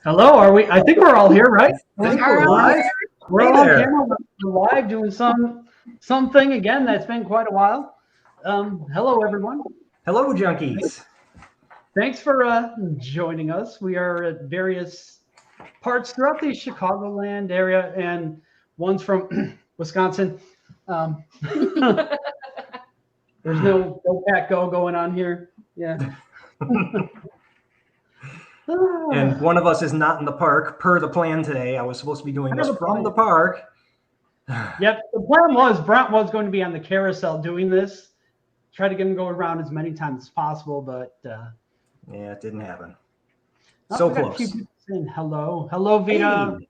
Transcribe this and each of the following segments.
Hello, are we? I think we're all here, right? I think we're live. We're Hey all on there. camera. We're live doing something again that's been quite a while. Hello, everyone. Hello, junkies. Thanks for joining us. We are at various parts throughout the Chicagoland area, and one's from Wisconsin. Um, there's no Go Pack Go going on here. Yeah. And one of us is not in the park per the plan today. I was supposed to be doing this from the park. Yep. The plan was Brent was going to be on the carousel doing this. Try to get him going around as many times as possible, but yeah, it didn't happen. So close. Hello, hello, Vita. Hey.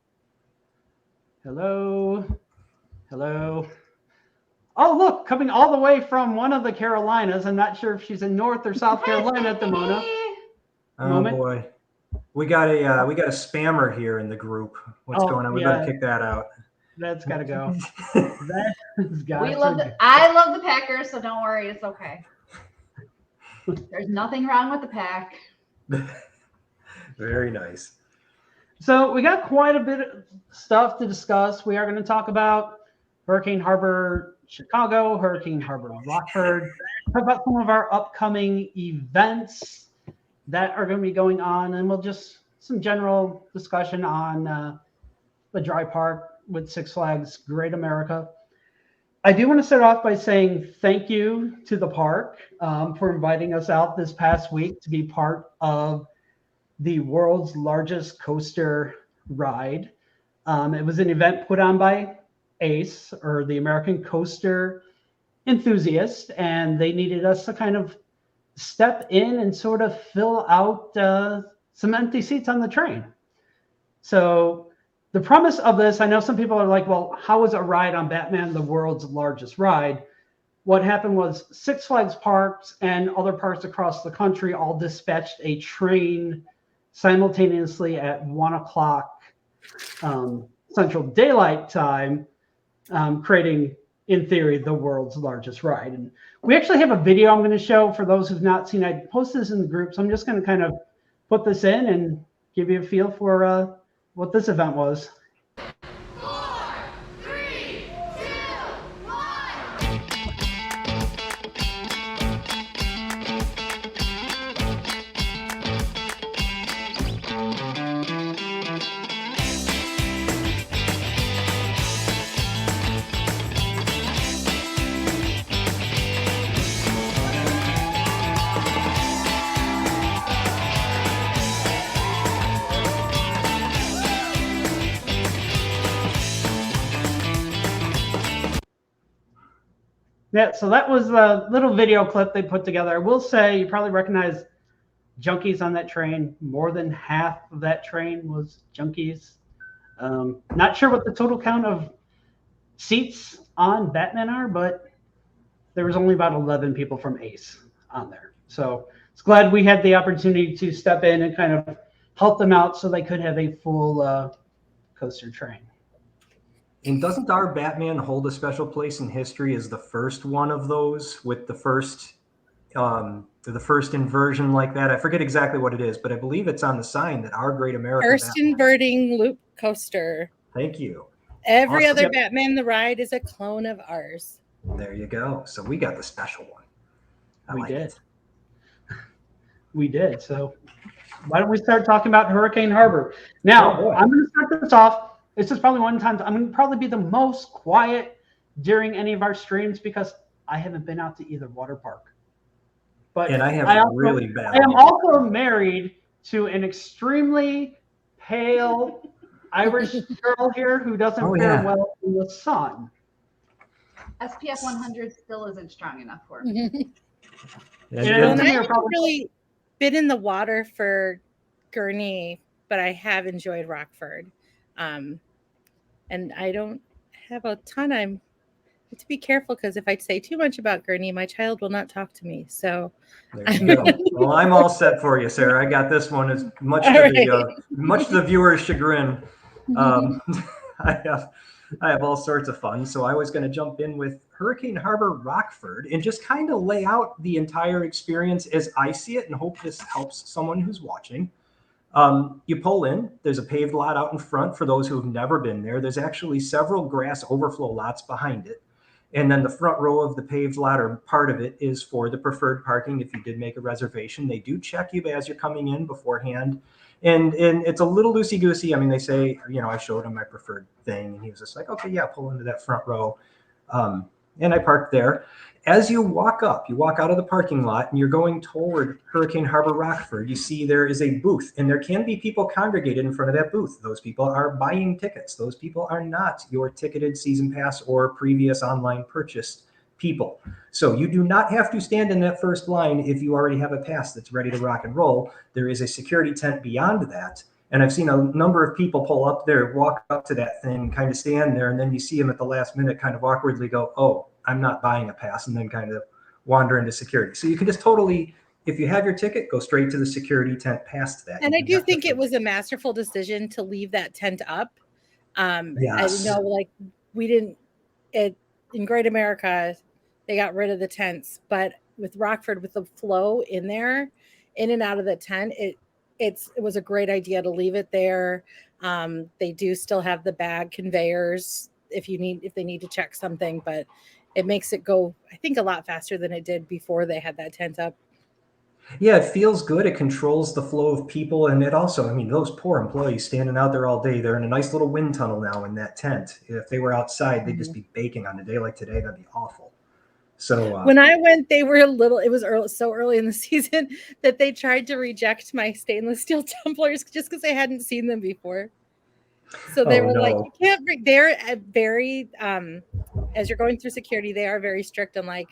Hello, hello. Oh, look, coming all the way from one of the Carolinas. I'm not sure if she's in North or South Carolina at the moment. Oh boy, we got a spammer here in the group. What's going on? We better kick that out. That's got to go. I love the Packers, so don't worry, it's okay. There's nothing wrong with the Pack. Very nice. So we got quite a bit of stuff to discuss. We are going to talk about Hurricane Harbor, Chicago, Hurricane Harbor, Rockford, talk about some of our upcoming events that are going to be going on, and we'll just some general discussion on the dry park with Six Flags Great America. I do want to start off by saying thank you to the park for inviting us out this past week to be part of the world's largest coaster ride. It was an event put on by ACE, or the American Coaster Enthusiast, and they needed us to kind of step in and sort of fill out some empty seats on the train. So the premise of this, I know some people are like, well, how is a ride on Batman the world's largest ride? What happened was Six Flags parks and other parks across the country all dispatched a train simultaneously at 1 o'clock Central Daylight Time, creating, in theory, the world's largest ride. And we actually have a video I'm going to show for those who've not seen. I posted this in the group, so I'm just going to kind of put this in and give you a feel for what this event was. 4, 3, 2, 1. Yeah, so that was a little video clip they put together. I will say you probably recognize Junkies on that train. More than half of that train was Junkies. Not sure what the total count of seats on Batman are, but there was only about 11 people from ACE on there. So it's glad we had the opportunity to step in and kind of help them out so they could have a full coaster train. And doesn't our Batman hold a special place in history as the first one of those, with the first inversion like that? I forget exactly what it is, but I believe it's on the sign that our Great America first Batman. Inverting loop coaster. Thank you. Every other Batman the ride is a clone of ours. There you go. So we got the special one. We did. We did. So why don't we start talking about Hurricane Harbor? Now, I'm going to start this off. This is probably one time I'm going to probably be the most quiet during any of our streams because I haven't been out to either water park. But and I have really bad. I am also married to an extremely pale Irish girl here who doesn't fare well in the sun. SPF 100 still isn't strong enough for me. I haven't really been in the water for Gurney, but I have enjoyed Rockford. And I don't have a ton. I have to be careful because if I say too much about Gurney, my child will not talk to me. So, well, I'm all set for you, Sarah. I got this one as much to the viewer's chagrin. I have all sorts of fun. So I was going to jump in with Hurricane Harbor Rockford and just kind of lay out the entire experience as I see it and hope this helps someone who's watching. You pull in, there's a paved lot out in front for those who have never been there. There's actually several grass overflow lots behind it. And then the front row of the paved lot, or part of it, is for the preferred parking. If you did make a reservation, they do check you as you're coming in beforehand. And it's a little loosey-goosey. I mean, they say, I showed him my preferred thing, and he was just like, okay, yeah, pull into that front row. And I parked there. As you walk out of the parking lot and you're going toward Hurricane Harbor Rockford, you see there is a booth, and there can be people congregated in front of that booth. Those people are buying tickets. Those people are not your ticketed season pass or previous online purchased people. So you do not have to stand in that first line if you already have a pass that's ready to rock and roll. There is a security tent beyond that. And I've seen a number of people pull up there, walk up to that thing, kind of stand there, and then you see them at the last minute kind of awkwardly go, oh, I'm not buying a pass, and then kind of wander into security. So you can just totally, if you have your ticket, go straight to the security tent past that. And I do think it was a masterful decision to leave that tent up. Yes. I know, like, we didn't, in Great America, they got rid of the tents, but with Rockford, with the flow in there, in and out of the tent, it was a great idea to leave it there. They do still have the bag conveyors if they need to check something, but it makes it go, I think, a lot faster than it did before they had that tent up. Yeah, it feels good. It controls the flow of people. And it also, I mean, those poor employees standing out there all day, they're in a nice little wind tunnel now in that tent. If they were outside, they'd just be baking on a day like today. That'd be awful. So when I went, they were it was early, so early in the season that they tried to reject my stainless steel tumblers just because they hadn't seen them before. So they were like, you can't bring, they're very, as you're going through security, they are very strict on, like,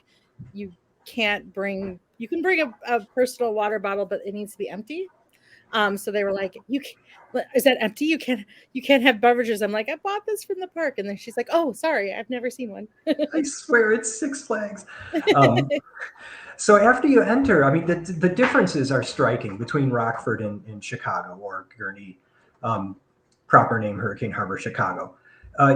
you can bring a personal water bottle, but it needs to be empty. So they were like, is that empty? You can't have beverages. I'm like, I bought this from the park. And then she's like, oh, sorry, I've never seen one. I swear it's Six Flags. So after you enter, I mean, the differences are striking between Rockford and Chicago, or Gurnee, proper name Hurricane Harbor, Chicago.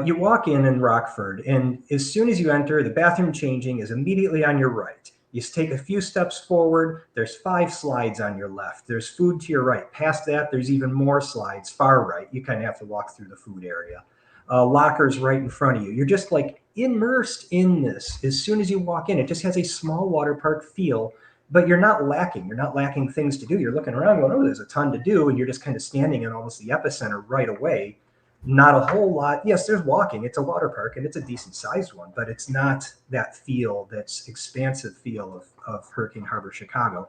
You walk in Rockford, and as soon as you enter, the bathroom changing is immediately on your right. You take a few steps forward, there's 5 slides on your left. There's food to your right. Past that, there's even more slides, far right. You kind of have to walk through the food area. Lockers right in front of you. You're just like immersed in this. As soon as you walk in, it just has a small water park feel, but you're not lacking. You're not lacking things to do. You're looking around going, oh, there's a ton to do, and you're just kind of standing in almost the epicenter right away. Not a whole lot. Yes, there's walking. It's a water park, and it's a decent sized one, but it's not that feel, that's expansive feel of Hurricane Harbor, Chicago.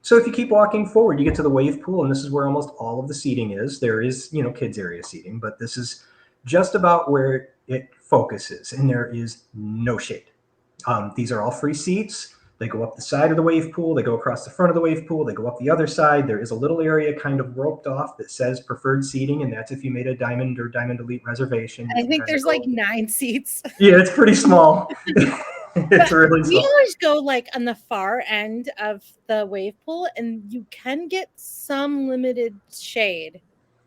So if you keep walking forward, you get to the wave pool, and this is where almost all of the seating is. There is, kids area seating, but this is just about where it focuses, and there is no shade. These are all free seats. They go up the side of the wave pool. They go across the front of the wave pool. They go up the other side. There is a little area kind of roped off that says preferred seating, and that's if you made a Diamond or Diamond Elite reservation. I think there's like 9 seats. Yeah, it's pretty small. It's really small. We always go like on the far end of the wave pool, and you can get some limited shade.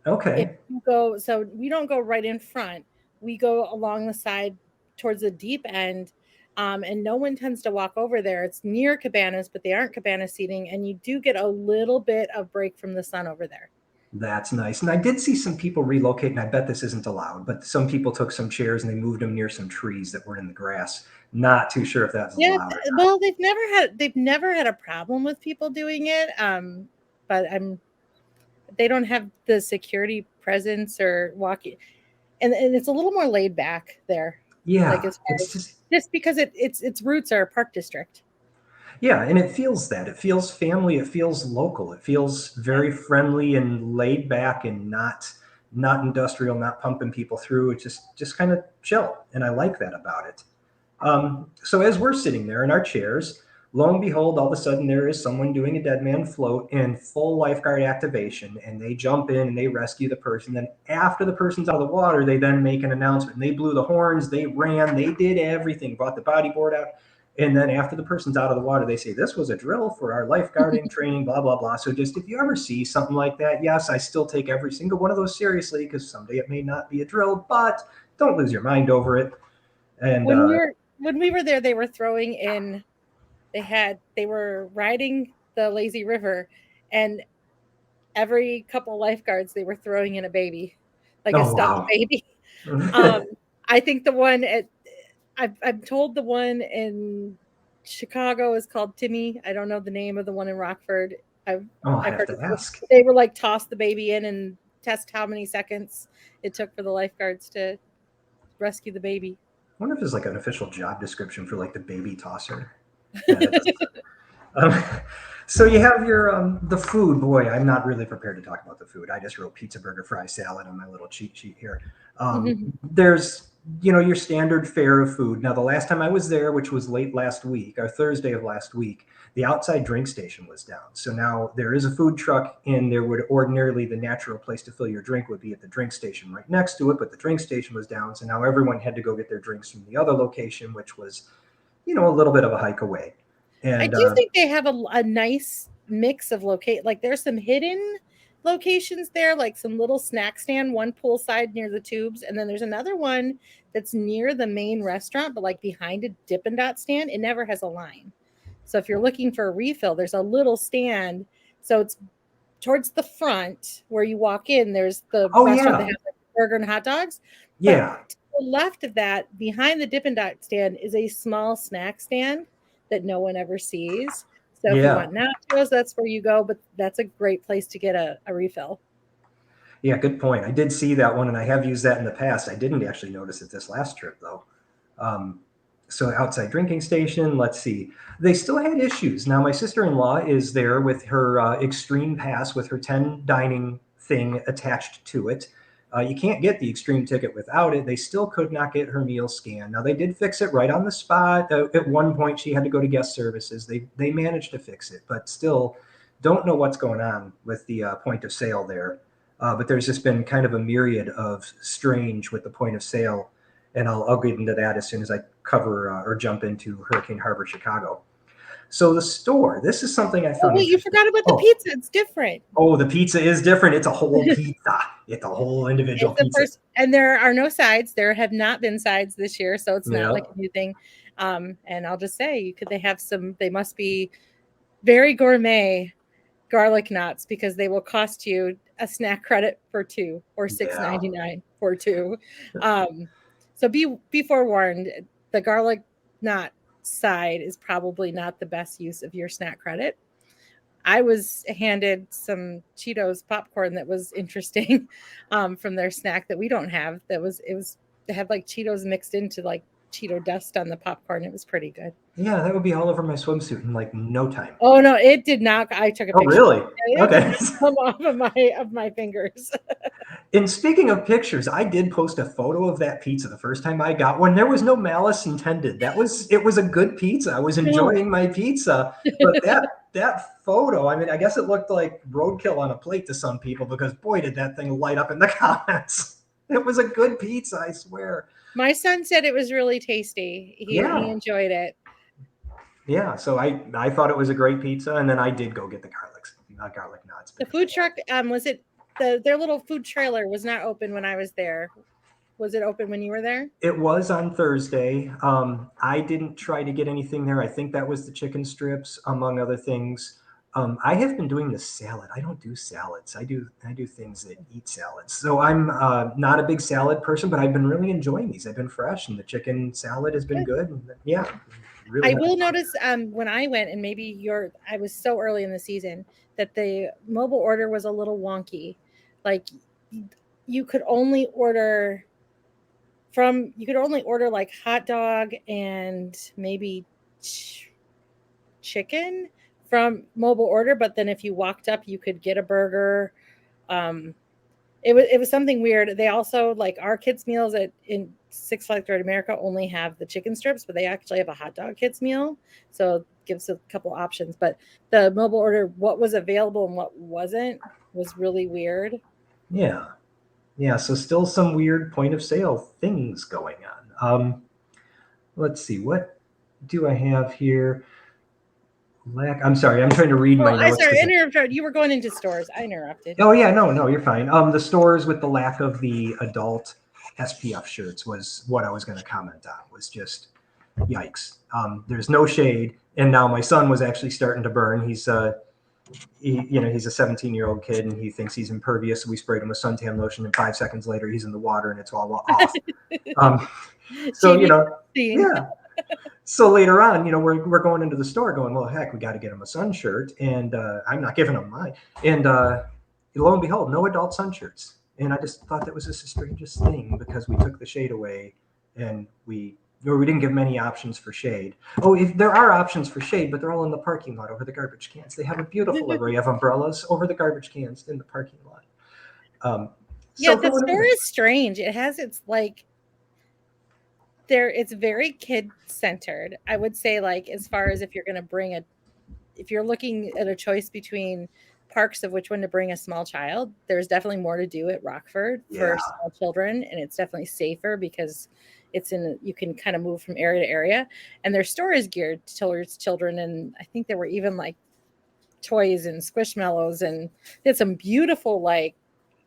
Okay. If you go, so we don't go right in front. We go along the side towards the deep end. And no one tends to walk over there. It's near cabanas, but they aren't cabana seating, and you do get a little bit of break from the sun over there. That's nice. And I did see some people relocate, and I bet this isn't allowed, but some people took some chairs and they moved them near some trees that were in the grass. Not too sure if that's allowed. Well, they've never had a problem with people doing it. But they don't have the security presence or walking, and it's a little more laid back there. Yeah, like it's just because its roots are a park district. Yeah, and it feels that. It feels family. It feels local. It feels very friendly and laid back, and not industrial, not pumping people through. It's just kind of chill, and I like that about it. So as we're sitting there in our chairs, lo and behold, all of a sudden there is someone doing a dead man float in full lifeguard activation, and they jump in and they rescue the person. Then after the person's out of the water, they then make an announcement. And they blew the horns, they ran, they did everything, brought the bodyboard out. And then after the person's out of the water, they say, this was a drill for our lifeguarding training, blah, blah, blah. So just if you ever see something like that, yes, I still take every single one of those seriously, because someday it may not be a drill, but don't lose your mind over it. And when we were there, they were throwing in, they were riding the lazy river, and every couple lifeguards they were throwing in a baby, like a Oh, stuffed wow. baby. I think the one at I'm told the one in Chicago is called Timmy. I don't know the name of the one in Rockford. I've I I've have heard to ask. they were like toss the baby in and test how many seconds it took for the lifeguards to rescue the baby. I wonder if there's like an official job description for like the baby tosser. Yeah, that doesn't. Um, so you have your the food. Boy, I'm not really prepared to talk about the food. I just wrote pizza, burger, fry, salad on my little cheat sheet here. There's your standard fare of food. Now the last time I was there, which was late last week, or Thursday of last week, the outside drink station was down. So now there is a food truck in there. Would ordinarily the natural place to fill your drink would be at the drink station right next to it, but the drink station was down. So now everyone had to go get their drinks from the other location, which was a little bit of a hike away. I And do think they have a nice mix of like there's some hidden locations there, like some little snack stand, one poolside near the tubes, and then there's another one that's near the main restaurant, but like behind a Dippin' Dot stand. It never has a line. So if you're looking for a refill, there's a little stand. So it's towards the front where you walk in, there's the restaurant that has like burger and hot dogs. yeah. But to the left of that, behind the Dippin' Dot stand, is a small snack stand that no one ever sees. So if you want nachos, that's where you go, but that's a great place to get a refill. Yeah, good point. I did see that one, and I have used that in the past. I didn't actually notice it this last trip, though. So outside drinking station, let's see. They still had issues. Now, my sister-in-law is there with her Extreme Pass with her 10 dining thing attached to it. You can't get the Extreme ticket without it. They still could not get her meal scanned. Now, they did fix it right on the spot. At one point, she had to go to guest services. They managed to fix it, but still don't know what's going on with the point of sale there. But there's just been kind of a myriad of strange with the point of sale. And I'll get into that as soon as I cover or jump into Hurricane Harbor, Chicago. So the store, this is something I found. Oh, wait, you forgot about the pizza. It's different. Oh, the pizza is different. It's a whole pizza. It's a whole individual pizza. And there are no sides. There have not been sides this year, so it's not like a new thing. And I'll just say, they must be very gourmet garlic knots because they will cost you a snack credit for 2 or $6.99 for 2. So be forewarned, the garlic knot side is probably not the best use of your snack credit. I was handed some Cheetos popcorn that was interesting from their snack that we don't have. They had like Cheetos mixed into like Cheeto dust on the popcorn. It was pretty good. Yeah, that would be all over my swimsuit in like no time. Oh no, it did not. I took a picture. Oh really? Okay. Come off of my fingers. And speaking of pictures, I did post a photo of that pizza the first time I got one. There was no malice intended. It was a good pizza. I was enjoying my pizza. But that photo, I mean, I guess it looked like roadkill on a plate to some people because boy, did that thing light up in the comments. It was a good pizza, I swear. My son said it was really tasty. He enjoyed it. Yeah, so I thought it was a great pizza, and then I did go get the garlic knots. The food truck, was it their little food trailer was not open when I was there. Was it open when you were there? It was on Thursday. I didn't try to get anything there. I think that was the chicken strips, among other things. I have been doing the salad. I don't do salads. I do things that eat salads. So I'm not a big salad person, but I've been really enjoying these. They've been fresh, and the chicken salad has been good. And yeah, really. I will notice when I went, and maybe I was so early in the season that the mobile order was a little wonky. Like you could only order like hot dog and maybe chicken from mobile order, but then if you walked up, you could get a burger. It was something weird. They also, like, our kids' meals in Six Flags Great America only have the chicken strips, but they actually have a hot dog kids meal, so it gives a couple options. But the mobile order, what was available and what wasn't, was really weird. Yeah. So still some weird point of sale things going on. Let's see, what do I have here? I'm sorry, I'm trying to read my notes. I interrupted. You were going into stores. I interrupted. Oh yeah, no, you're fine. The stores with the lack of the adult SPF shirts was what I was going to comment on. Was just yikes. There's no shade, and now my son was actually starting to burn. He's he's a 17-year-old kid and he thinks he's impervious. So we sprayed him with suntan lotion, and 5 seconds later he's in the water and it's all off. So, yeah. So later on, we're going into the store going, well, heck, we got to get him a sun shirt. And I'm not giving him mine. And lo and behold, no adult sun shirts. And I just thought that was just the strangest thing, because we took the shade away and we didn't give him any options for shade. Oh, there are options for shade, but they're all in the parking lot over the garbage cans. They have a beautiful array of umbrellas over the garbage cans in the parking lot. Yeah, the store is strange. It has it's very kid centered. I would say, as far as if you're going to if you're looking at a choice between parks of which one to bring a small child, there's definitely more to do at Rockford for small children, and it's definitely safer because you can kind of move from area to area, and their store is geared towards children. And I think there were even toys and squishmallows, and they had some beautiful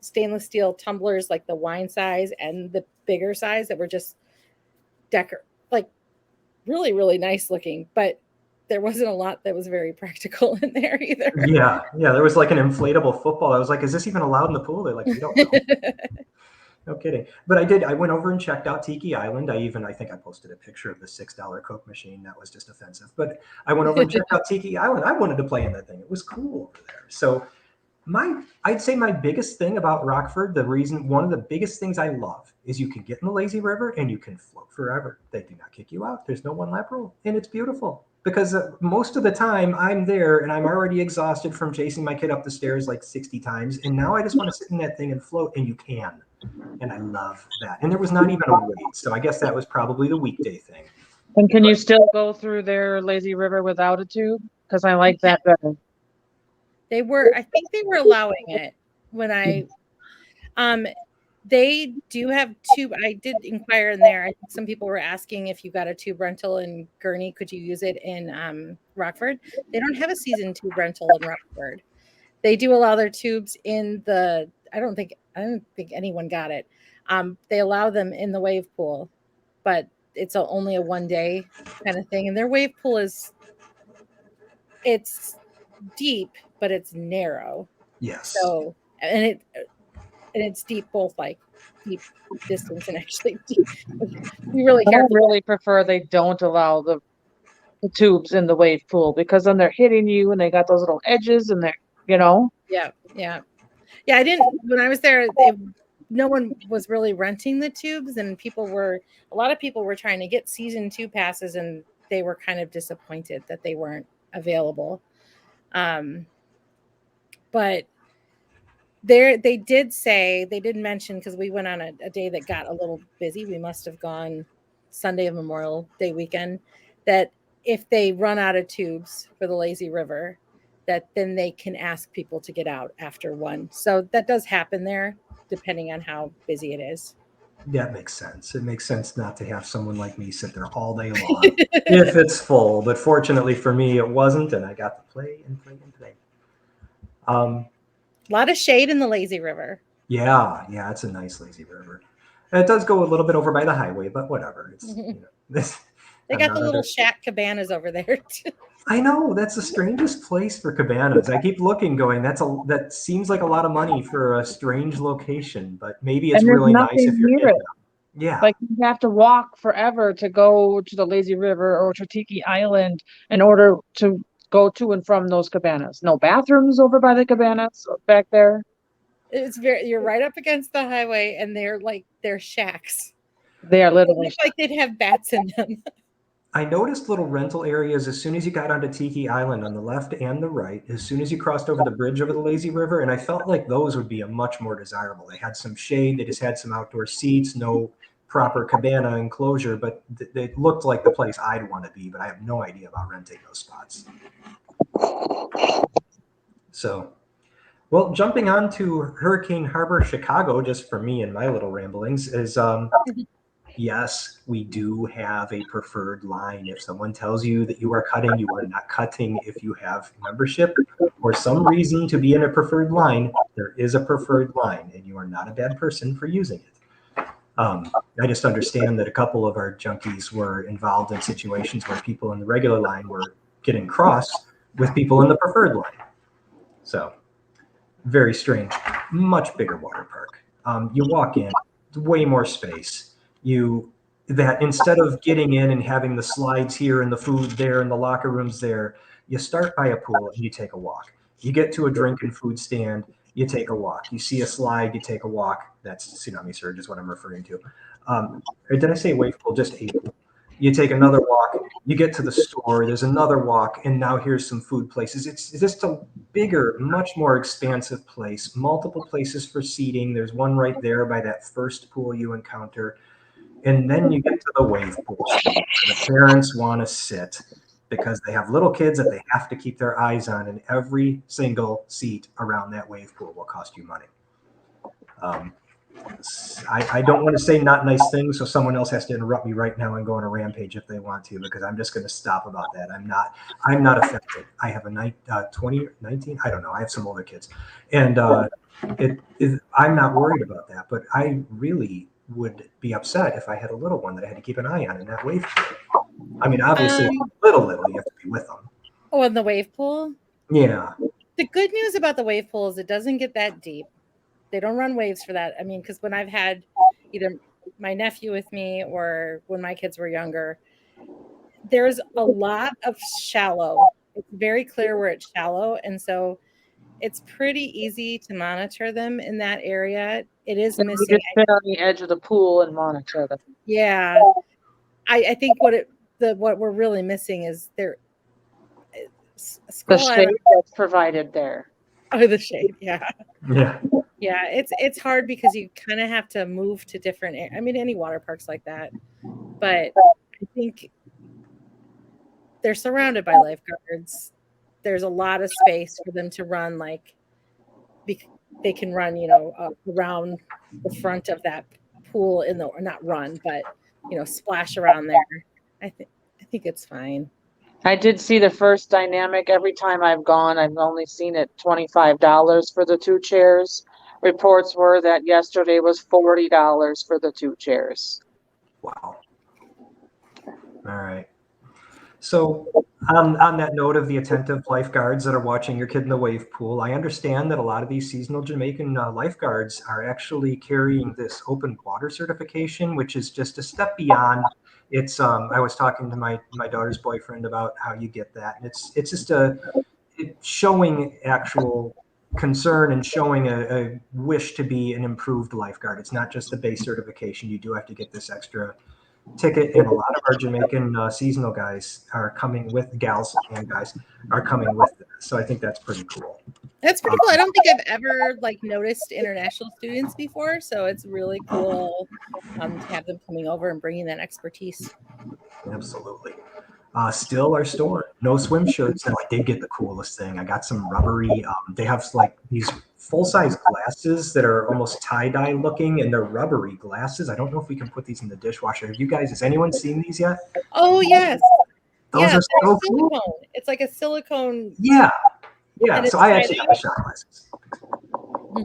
stainless steel tumblers, like the wine size and the bigger size, that were just really, really nice looking, but there wasn't a lot that was very practical in there either. Yeah. There was an inflatable football. I was like, is this even allowed in the pool? They're like, we don't know. No kidding. But I went over and checked out Tiki Island. I think I posted a picture of the $6 Coke machine. That was just offensive. But I went over and checked out Tiki Island. I wanted to play in that thing. It was cool over there. So I'd say my biggest thing about Rockford, one of the biggest things I love, is you can get in the lazy river and you can float forever. They do not kick you out. There's no one lap rule, and it's beautiful. Because most of the time I'm there and I'm already exhausted from chasing my kid up the stairs 60 times. And now I just want to sit in that thing and float, and you can. And I love that. And there was not even a wait. So I guess that was probably the weekday thing. And can you still go through their lazy river without a tube? Because I like that better. I think they were allowing it when they do have tube. I did inquire in there. I think some people were asking if you got a tube rental in Gurney, could you use it in Rockford? They don't have a season tube rental in Rockford. They do allow their tubes in I don't think anyone got it. They allow them in the wave pool, but it's only a 1-day kind of thing. And their wave pool it's deep, but it's narrow. Yes. So, and it's deep, both deep distance and actually deep. You really I really prefer they don't allow the tubes in the wave pool, because then they're hitting you and they got those little edges and they're, Yeah. I didn't, when I was there, no one was really renting the tubes, and a lot of people were trying to get season 2 passes, and they were kind of disappointed that they weren't available. But they did mention, because we went on a day that got a little busy. We must have gone Sunday of Memorial Day weekend, that if they run out of tubes for the lazy river, that then they can ask people to get out after 1. So that does happen there, depending on how busy it is. That makes sense. It makes sense not to have someone like me sit there all day long if it's full. But fortunately for me, it wasn't, and I got to play and play and play. A lot of shade in the lazy river. Yeah, it's a nice lazy river. It does go a little bit over by the highway, but whatever. It's they got the little shack cabanas over there too. I know, that's the strangest place for cabanas. I keep looking, going, that seems like a lot of money for a strange location, but maybe it's really nice if you're in it. Yeah. You have to walk forever to go to the lazy river or to Tiki Island in order to go to and from those cabanas. No bathrooms over by the cabanas back there. You're right up against the highway, and they're shacks. They are literally like they'd have bats in them. I noticed little rental areas as soon as you got onto Tiki Island on the left and the right, as soon as you crossed over the bridge over the lazy river. And I felt like those would be a much more desirable. They had some shade. They just had some outdoor seats, no proper cabana enclosure, but they looked like the place I'd want to be, but I have no idea about renting those spots. So, well, jumping on to Hurricane Harbor, Chicago, just for me and my little ramblings, is yes, we do have a preferred line. If someone tells you that you are cutting, you are not cutting. If you have membership or some reason to be in a preferred line, there is a preferred line, and you are not a bad person for using it. I just understand that a couple of our junkies were involved in situations where people in the regular line were getting cross with people in the preferred line. So very strange. Much bigger water park. You walk in, way more space. That instead of getting in and having the slides here and the food there and the locker rooms there, you start by a pool and you take a walk. You get to a drink and food stand, you take a walk. You see a slide, you take a walk. That's Tsunami Surge is what I'm referring to. Or did I say wave pool? Just a pool. You take another walk, you get to the store, there's another walk, and now here's some food places. It's just a bigger, much more expansive place, multiple places for seating. There's one right there by that first pool you encounter. And then you get to the wave pool, where the parents want to sit because they have little kids that they have to keep their eyes on, and every single seat around that wave pool will cost you money. I don't want to say not nice things, so someone else has to interrupt me right now and go on a rampage if they want to, because I'm just going to stop about that. I'm not affected. I have a 20, 19, I don't know. I have some older kids, and I'm not worried about that. But I really would be upset if I had a little one that I had to keep an eye on in that wave pool. I mean, obviously, little, you have to be with them. Oh, in the wave pool? Yeah. The good news about the wave pool is it doesn't get that deep. They don't run waves for that. I mean, because when I've had either my nephew with me or when my kids were younger, there's a lot of shallow. It's very clear where it's shallow. And so it's pretty easy to monitor them in that area. It is And we missing. just sit on the edge of the pool and monitor them. Yeah. I think what we're really missing is The Skull shade Island. that's provided there. Oh, the shade. Yeah. Yeah. Yeah, it's hard because you kind of have to move to different. I mean, any water parks like that, but I think they're surrounded by lifeguards. There's a lot of space for them to run. Like, they can run, around the front of that pool or not run, but splash around there. I think it's fine. I did see the first dynamic. Every time I've gone, I've only seen it $25 for the 2 chairs. Reports were that yesterday was $40 for the 2 chairs. Wow. All right. So on that note of the attentive lifeguards that are watching your kid in the wave pool, I understand that a lot of these seasonal Jamaican lifeguards are actually carrying this open water certification, which is just a step beyond. It's I was talking to my daughter's boyfriend about how you get that, and it's just showing actual concern and showing a wish to be an improved lifeguard. It's not just the base certification. You do have to get this extra ticket, and a lot of our Jamaican seasonal guys are coming with gals and guys are coming with it. So I think that's pretty cool. That's pretty cool. I don't think I've ever noticed international students before, so it's really cool to have them coming over and bringing that expertise. Absolutely. Still our store, no swim shirts. Now I did get the coolest thing. I got some rubbery. They have these full-size glasses that are almost tie-dye looking, and they're rubbery glasses. I don't know if we can put these in the dishwasher. Has anyone seen these yet? Oh yes. Those are so silicone. cool. It's like a silicone. Yeah. And So I it's actually got the shot glasses.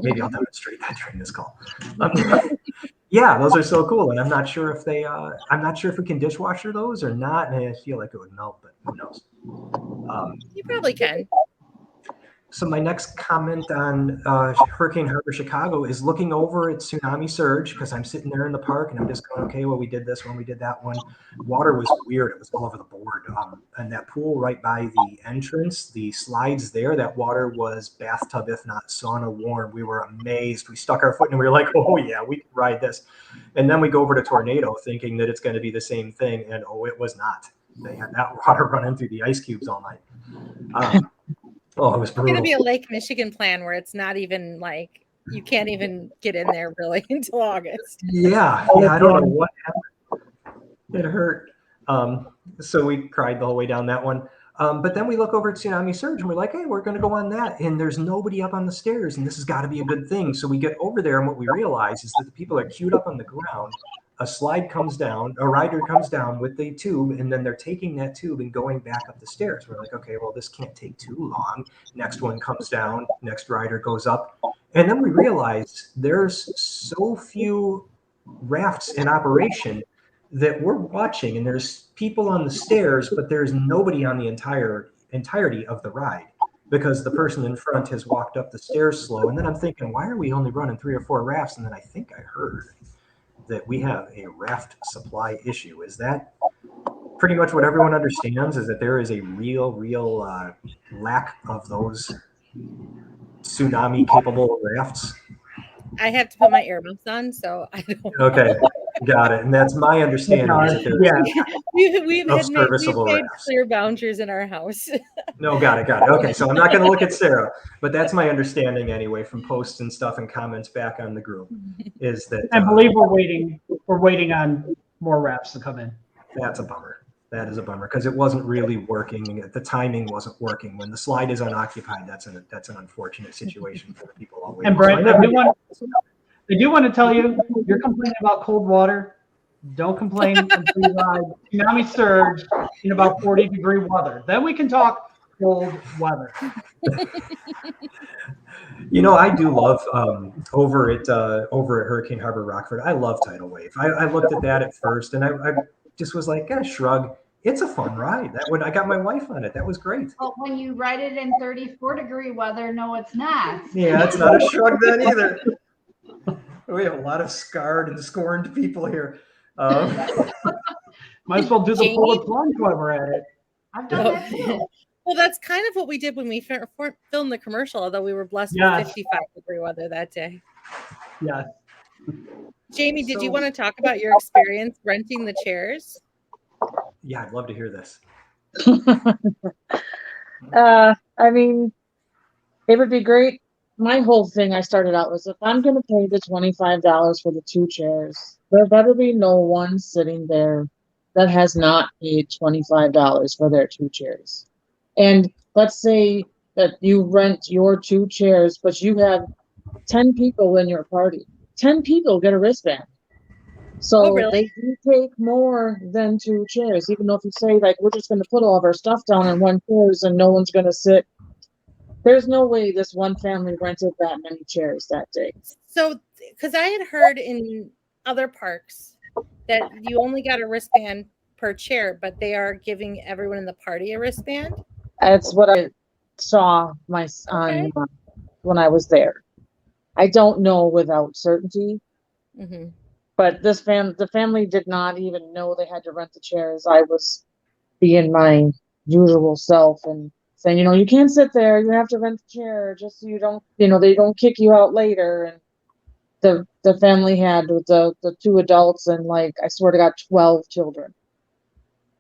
Maybe I'll demonstrate that during this call. Yeah, those are so cool, and I'm not sure if we can dishwasher those or not. And I feel like it would melt, but who knows? You probably can. So my next comment on Hurricane Harbor, Chicago is looking over at Tsunami Surge, because I'm sitting there in the park and I'm just going, okay, well, we did this one, we did that one. Water was weird. It was all over the board. And that pool right by the entrance, the slides there, that water was bathtub, if not sauna warm. We were amazed. We stuck our foot and we were like, oh yeah, we can ride this. And then we go over to Tornado thinking that it's going to be the same thing. And oh, it was not. They had that water running through the ice cubes all night. Oh, it was brutal. It's going to be a Lake Michigan plan where it's not even you can't even get in there really until August. Yeah, I don't know what happened. It hurt. So we cried the whole way down that one. But then we look over at Tsunami Surge and we're like, hey, we're going to go on that. And there's nobody up on the stairs, and this has got to be a good thing. So we get over there, and what we realize is that the people are queued up on the ground. A slide comes down, a rider comes down with the tube, and then they're taking that tube and going back up the stairs. We're like, okay, well, this can't take too long. Next one comes down, next rider goes up. And then we realize there's so few rafts in operation that we're watching, and there's people on the stairs, but there's nobody on the entirety of the ride. because the person in front has walked up the stairs slow. And then I'm thinking, why are we only running 3 or 4 rafts? And then I think I heard that we have a raft supply issue. Is that pretty much what everyone understands, is that there is a real lack of those tsunami capable rafts? I have to put my earmuffs on, so I don't know. Okay, got it. And that's my understanding, is that there's Yeah. We've of made serviceable rafts. clear boundaries in our house. No, got it. Okay, so I'm not going to look at Sarah, but that's my understanding anyway from posts and stuff and comments back on the group, is that I believe we're waiting on more wraps to come in. that's a bummer. That is a bummer, because it wasn't really working. The timing wasn't working. When the slide is unoccupied, that's an unfortunate situation for the people all waiting. And Brent, I do want to tell you, you're complaining about cold water. Don't complain until you ride tsunami surge in about 40-degree weather. Then we can talk cold weather. You know, I do love over at Hurricane Harbor Rockford. I love Tidal Wave. I looked at that at first, and I just was like, shrug. It's a fun ride. That when I got my wife on it, that was great. But when you ride it in 34-degree weather, no, it's not. Yeah, it's not a shrug then either. We have a lot of scarred and scorned people here. Might as well do the Jamie? polar plunge while we're at it. I've done that too. Well, that's kind of what we did when we filmed the commercial, although we were blessed Yes. with 55-degree weather that day. Yeah. Jamie, did you So- want to talk about your experience renting the chairs? Yeah, I'd love to hear this. I mean, it would be great. My whole thing I started out was, if I'm going to pay the $25 for the 2 chairs, there better be no one sitting there that has not paid $25 for their 2 chairs. And let's say that you rent your 2 chairs, but you have 10 people in your party. 10 people get a wristband. So Oh, really? they do take more than 2 chairs, even though if you say, like, we're just going to put all of our stuff down in 1 chairs and no one's going to sit. There's no way this one family rented that many chairs that day. So, because I had heard in other parks that you only got a wristband per chair, but they are giving everyone in the party a wristband. That's what I saw Okay. when I was there. I don't know without certainty, Mm-hmm. but the family did not even know they had to rent the chairs. I was being my usual self and saying, you can't sit there. You have to rent the chair just so you don't, they don't kick you out later. And the family had with the 2 adults and, like, I swear to God, 12 children,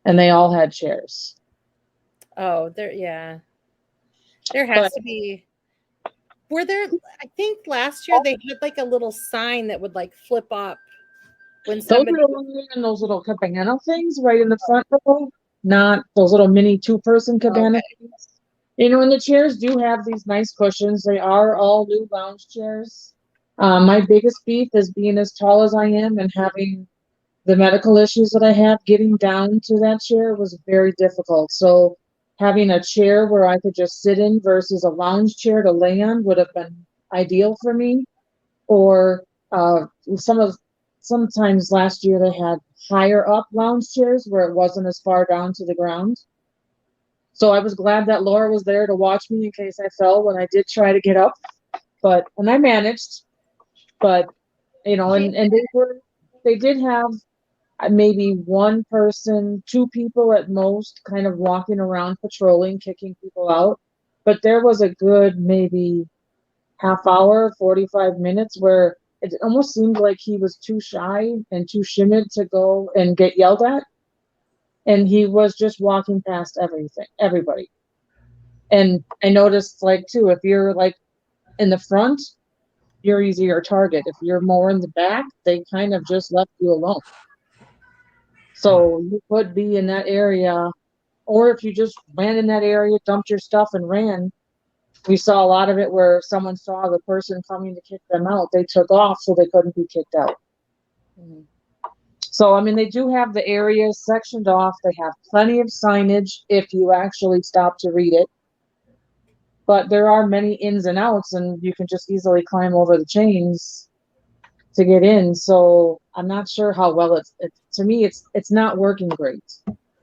and they all had chairs. Oh, there has to be. Were there? I think last year they had like a little sign that would like flip up when Those somebody. are only in those little cabana things right in the front row, not those little mini 2-person cabana Okay. things. And the chairs do have these nice cushions. They are all new lounge chairs. My biggest beef is being as tall as I am and having the medical issues that I have. Getting down to that chair was very difficult. So having a chair where I could just sit in versus a lounge chair to lay on would have been ideal for me. Or sometimes last year they had higher up lounge chairs where it wasn't as far down to the ground. So I was glad that Laura was there to watch me in case I fell when I did try to get up. And I managed. But and they did have maybe 1 person, 2 people at most, kind of walking around patrolling, kicking people out. But there was a good maybe half hour, 45 minutes where it almost seemed like he was too shy and too timid to go and get yelled at. And he was just walking past everybody. And I noticed, like, too, if you're like in the front, you're easier target. If you're more in the back, they kind of just left you alone. So you could be in that area, or if you just ran in that area, dumped your stuff and ran. We saw a lot of it where someone saw the person coming to kick them out. They took off so they couldn't be kicked out. Mhm. So, I mean, they do have the areas sectioned off. They have plenty of signage if you actually stop to read it. But there are many ins and outs, and you can just easily climb over the chains to get in. So I'm not sure how well to me, it's not working great.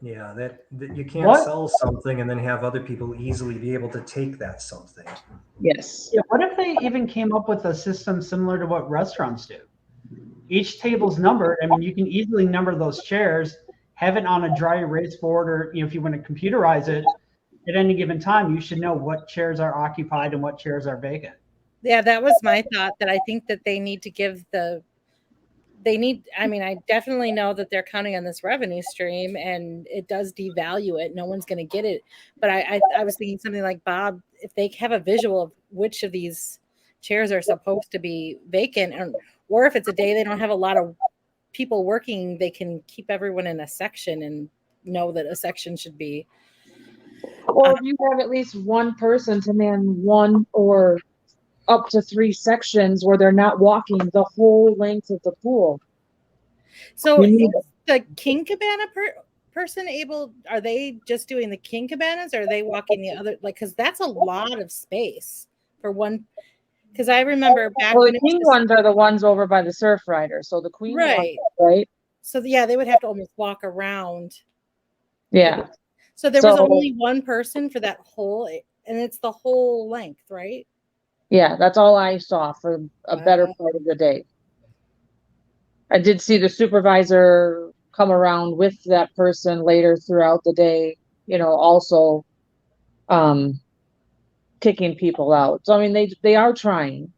Yeah, that you can't What? sell something and then have other people easily be able to take that something. Yes. Yeah, what if they even came up with a system similar to what restaurants do? Each table's numbered. I mean, you can easily number those chairs, have it on a dry erase board, or if you want to computerize it, at any given time, you should know what chairs are occupied and what chairs are vacant. Yeah, that was my thought, that I think that they need to give I mean, I definitely know that they're counting on this revenue stream and it does devalue it. No one's going to get it. But I was thinking something like, Bob, if they have a visual of which of these chairs are supposed to be vacant, or if it's a day they don't have a lot of people working, they can keep everyone in a section and know that a section should be. Or if you have at least one person to man one or up to 3 sections where they're not walking the whole length of the pool. So You need- is the King Cabana person able, are they just doing the King Cabanas, or are they walking the other, like, because that's a lot of space for one. Because I remember back Well, when the it was king just, ones are the ones over by the surf rider. So the queen right. ones, right? So yeah, they would have to almost walk around. Yeah. So there was So- only one person for that whole, and it's the whole length, right? Yeah, that's all I saw for a better Wow. part of the day. I did see the supervisor come around with that person later throughout the day, also kicking people out. So I mean they are trying.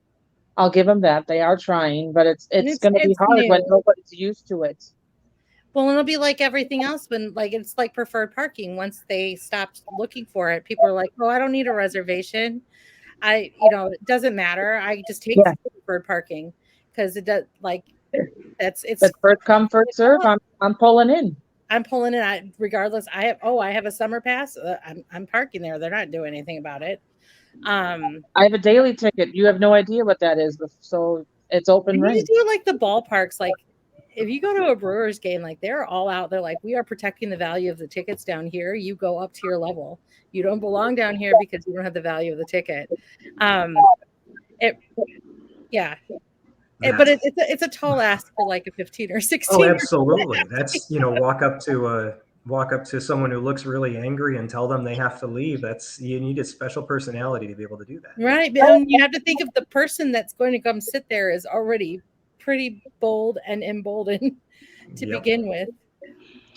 I'll give them that. They are trying, but it's going to be it's hard when new. nobody's used to it. Well, it'll be like everything else when, like, it's like preferred parking. Once they stop looking for it, people are like, "Oh, I don't need a reservation. It doesn't matter. I just take Yeah. preferred parking because it does, like, it's But first come, first serve. I'm pulling in. I'm pulling in. Regardless. I have a summer pass. I'm parking there. They're not doing anything about it. I have a daily ticket. You have no idea what that is, so it's open And you range. do like the ballparks, like if you go to a Brewers game, like they're all out there, like, we are protecting the value of the tickets down here. You go up to your level. You don't belong down here because you don't have the value of the ticket. But it's a tall ask for like a 15 or 16. Oh, absolutely. That's, walk up to someone who looks really angry and tell them they have to leave. You need a special personality to be able to do that. Right. But you have to think of the person that's going to come sit there is already pretty bold and emboldened to begin with.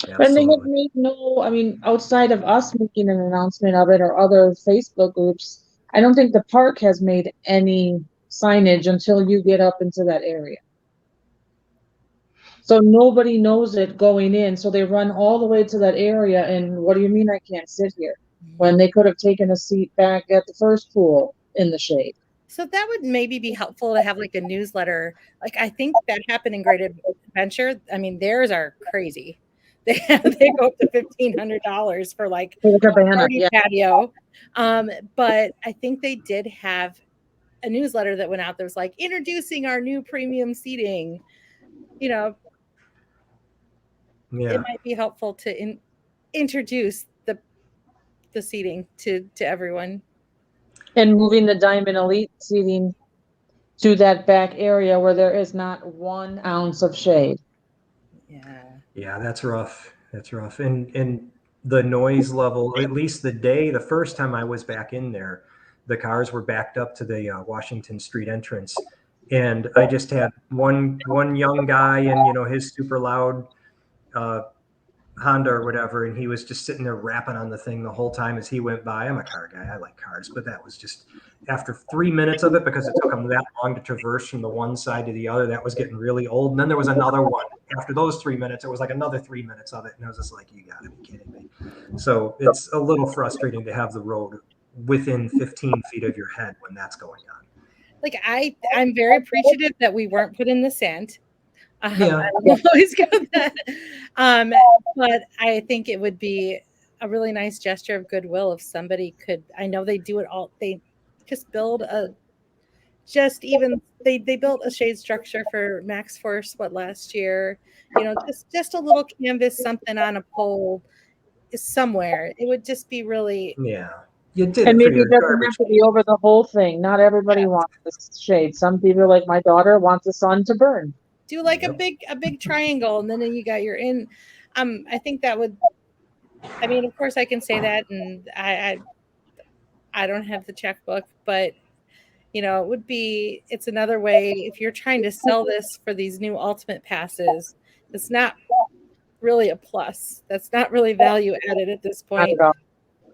And they have Absolutely. made outside of us making an announcement of it or other Facebook groups, I don't think the park has made any signage until you get up into that area. So nobody knows it going in. So they run all the way to that area. And what do you mean I can't sit here? When they could have taken a seat back at the first pool in the shade. So that would maybe be helpful to have like a newsletter. Like, I think that happened in Great Adventure. I mean, theirs are crazy. They go up to $1,500 for like For the cabana, party yeah. patio. But I think they did have a newsletter that went out that was like, introducing our new premium seating. It might be helpful to introduce the seating to everyone. And moving the Diamond Elite seating to that back area where there is not 1 ounce of shade. Yeah, that's rough. That's rough. And the noise level, at least the first time I was back in there, the cars were backed up to the Washington Street entrance. And I just had one young guy and, his super loud Honda or whatever, and he was just sitting there rapping on the thing the whole time as he went by. I'm a car guy. I like cars, but that was just after 3 minutes of it, because it took him that long to traverse from the one side to the other. That was getting really old. And then there was another one. After those 3 minutes, it was like another 3 minutes of it. And I was just like, you gotta be kidding me. So it's a little frustrating to have the road within 15 feet of your head when that's going on. Like, I'm very appreciative that we weren't put in the sand. Yeah. I will always go that. But I think it would be a really nice gesture of goodwill if somebody could. I know they do it all. They just build they built a shade structure for Max Force last year. Just a little canvas, something on a pole somewhere. It would just be really. Yeah. You did And it for maybe your it doesn't garbage. have to be over the whole thing. Not everybody wants the shade. Some people, like my daughter, want the sun to burn. Do like a big triangle, and then you got your in. I think that would I mean, of course I can say that, and I don't have the checkbook, but it would be, it's another way if you're trying to sell this for these new ultimate passes. It's not really a plus. That's not really value added at this Not point. at all.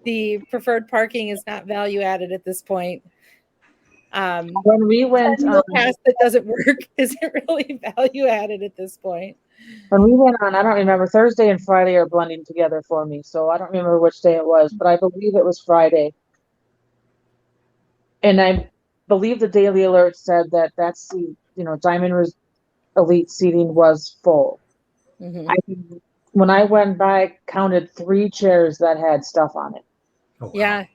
The preferred parking is not value added at this point. When we went, Annual pass that doesn't work isn't really value added at this point. when we went on, I don't remember, Thursday and Friday are blending together for me, so I don't remember which day it was, but I believe it was Friday. And I believe the Daily Alert said that that's the, Diamond Elite seating was full. Mhm. When I went by, I counted 3 chairs that had stuff on it. Oh, wow. Yeah.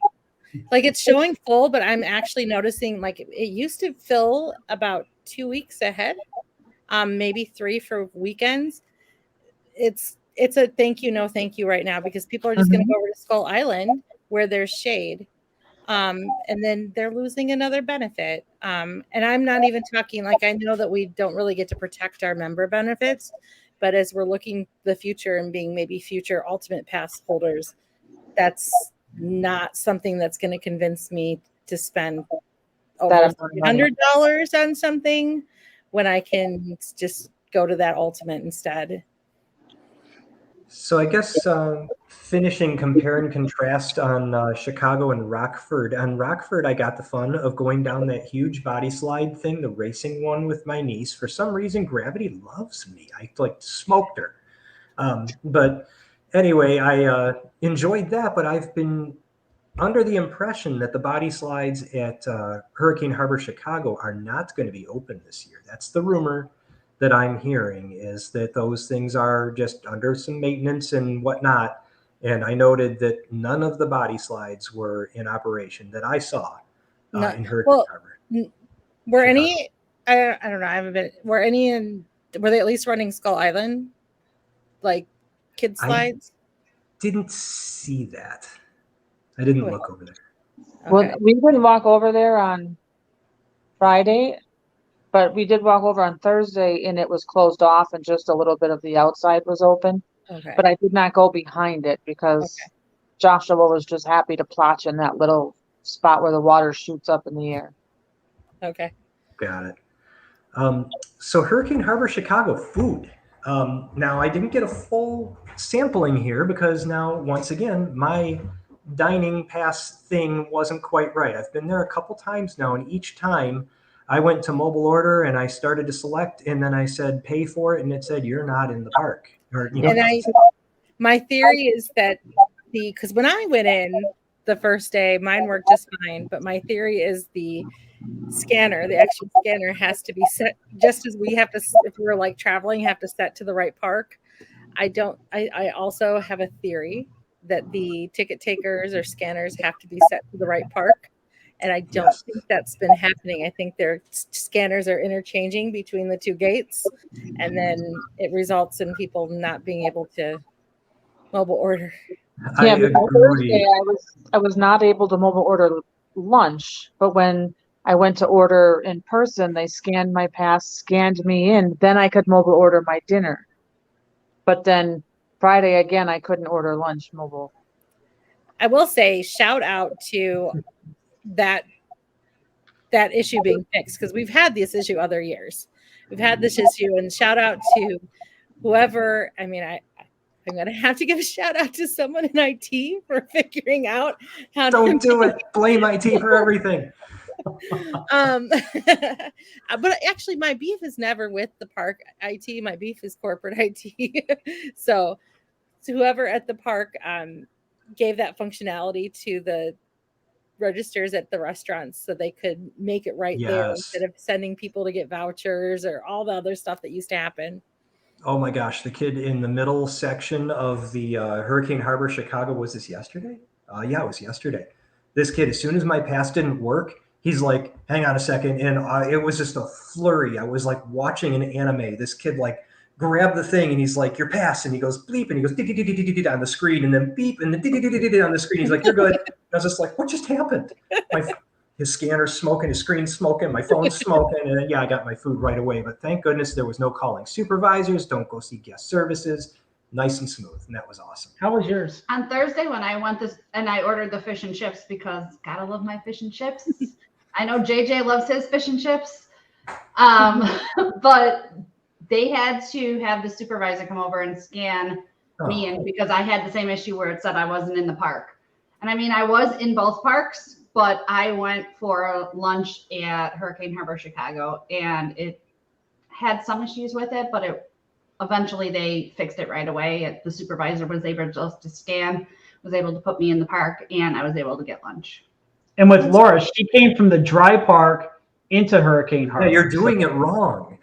Like it's showing full, but I'm actually noticing like it used to fill about 2 weeks ahead, maybe 3 for weekends. It's a thank you, no thank you right now because people are just going to go over to Skull Island where there's shade. And then they're losing another benefit. And I'm not even talking like I know that we don't really get to protect our member benefits, but as we're looking the future and being maybe future ultimate pass holders, that's not something that's going to convince me to spend over That amount of money. $100 on something when I can just go to that ultimate instead. So I guess finishing compare and contrast on Chicago and Rockford. On Rockford, I got the fun of going down that huge body slide thing, the racing one with my niece. For some reason, Gravity loves me. I like smoked her. But anyway, I enjoyed that, but I've been under the impression that the body slides at Hurricane Harbor Chicago are not going to be open this year. That's the rumor that I'm hearing, is that those things are just under some maintenance and whatnot. And I noted that none of the body slides were in operation that I saw in Hurricane Harbor. Were Chicago. any? I don't know. I haven't been. Were any in? Were they at least running Skull Island, like kid slides? Didn't see that. I didn't look over there. Well, Okay. we didn't walk over there on Friday, but we did walk over on Thursday and it was closed off and just a little bit of the outside was open. Okay. But I did not go behind it because Joshua was just happy to plotch in that little spot where the water shoots up in the air. Okay. Got it. So Hurricane Harbor Chicago food. Now I didn't get a full sampling here because now, once again, my dining pass thing wasn't quite right. I've been there a couple times now, and each time I went to mobile order and I started to select, and then I said pay for it, and it said you're not in the park. Or, And my theory is that because when I went in the first day, mine worked just fine. But my theory is the scanner, the actual scanner, has to be set just as we have to, if we're like traveling, have to set to the right park. I also have a theory that the ticket takers or scanners have to be set to the right park. And I don't think that's been happening. I think their scanners are interchanging between the two gates. And then it results in people not being able to mobile order. Yeah, Thursday I was not able to mobile order lunch, but when I went to order in person, they scanned my pass, scanned me in, then I could mobile order my dinner. But then Friday again, I couldn't order lunch mobile. I will say shout out to that issue being fixed because we've had this issue other years. We've had this issue, and shout out to whoever. I mean, I'm going to have to give a shout out to someone in IT for figuring out how Don't do it. Blame IT for everything. But actually my beef is never with the park IT. My beef is corporate IT. So whoever at the park gave that functionality to the registers at the restaurants so they could make it right there instead of sending people to get vouchers or all the other stuff that used to happen. Oh my gosh, the kid in the middle section of the Hurricane Harbor Chicago, was this yesterday? Yeah, it was yesterday. This kid, as soon as my pass didn't work, he's like, hang on a second. And it was just a flurry. I was like watching an anime. This kid like grabbed the thing and he's like, your pass. And he goes, bleep. And he goes, on the screen. And then beep. And then on the screen. He's like, you're good. I was just like, what just happened? His scanner's smoking, his screen's smoking, my phone's smoking. And then, I got my food right away. But thank goodness there was no calling supervisors. Don't go see guest services. nice and smooth, and that was awesome. How was yours? On Thursday when I went this and I ordered the fish and chips because gotta love my fish and chips. I know JJ loves his fish and chips. But they had to have the supervisor come over and scan me in because I had the same issue where it said I wasn't in the park. And I mean, I was in both parks, but I went for a lunch at Hurricane Harbor, Chicago, and it had some issues with it, but eventually they fixed it right away. The supervisor was able just to scan, was able to put me in the park, and I was able to get lunch. And with Laura, she came from the dry park into Hurricane Harbor. Yeah, you're doing it wrong.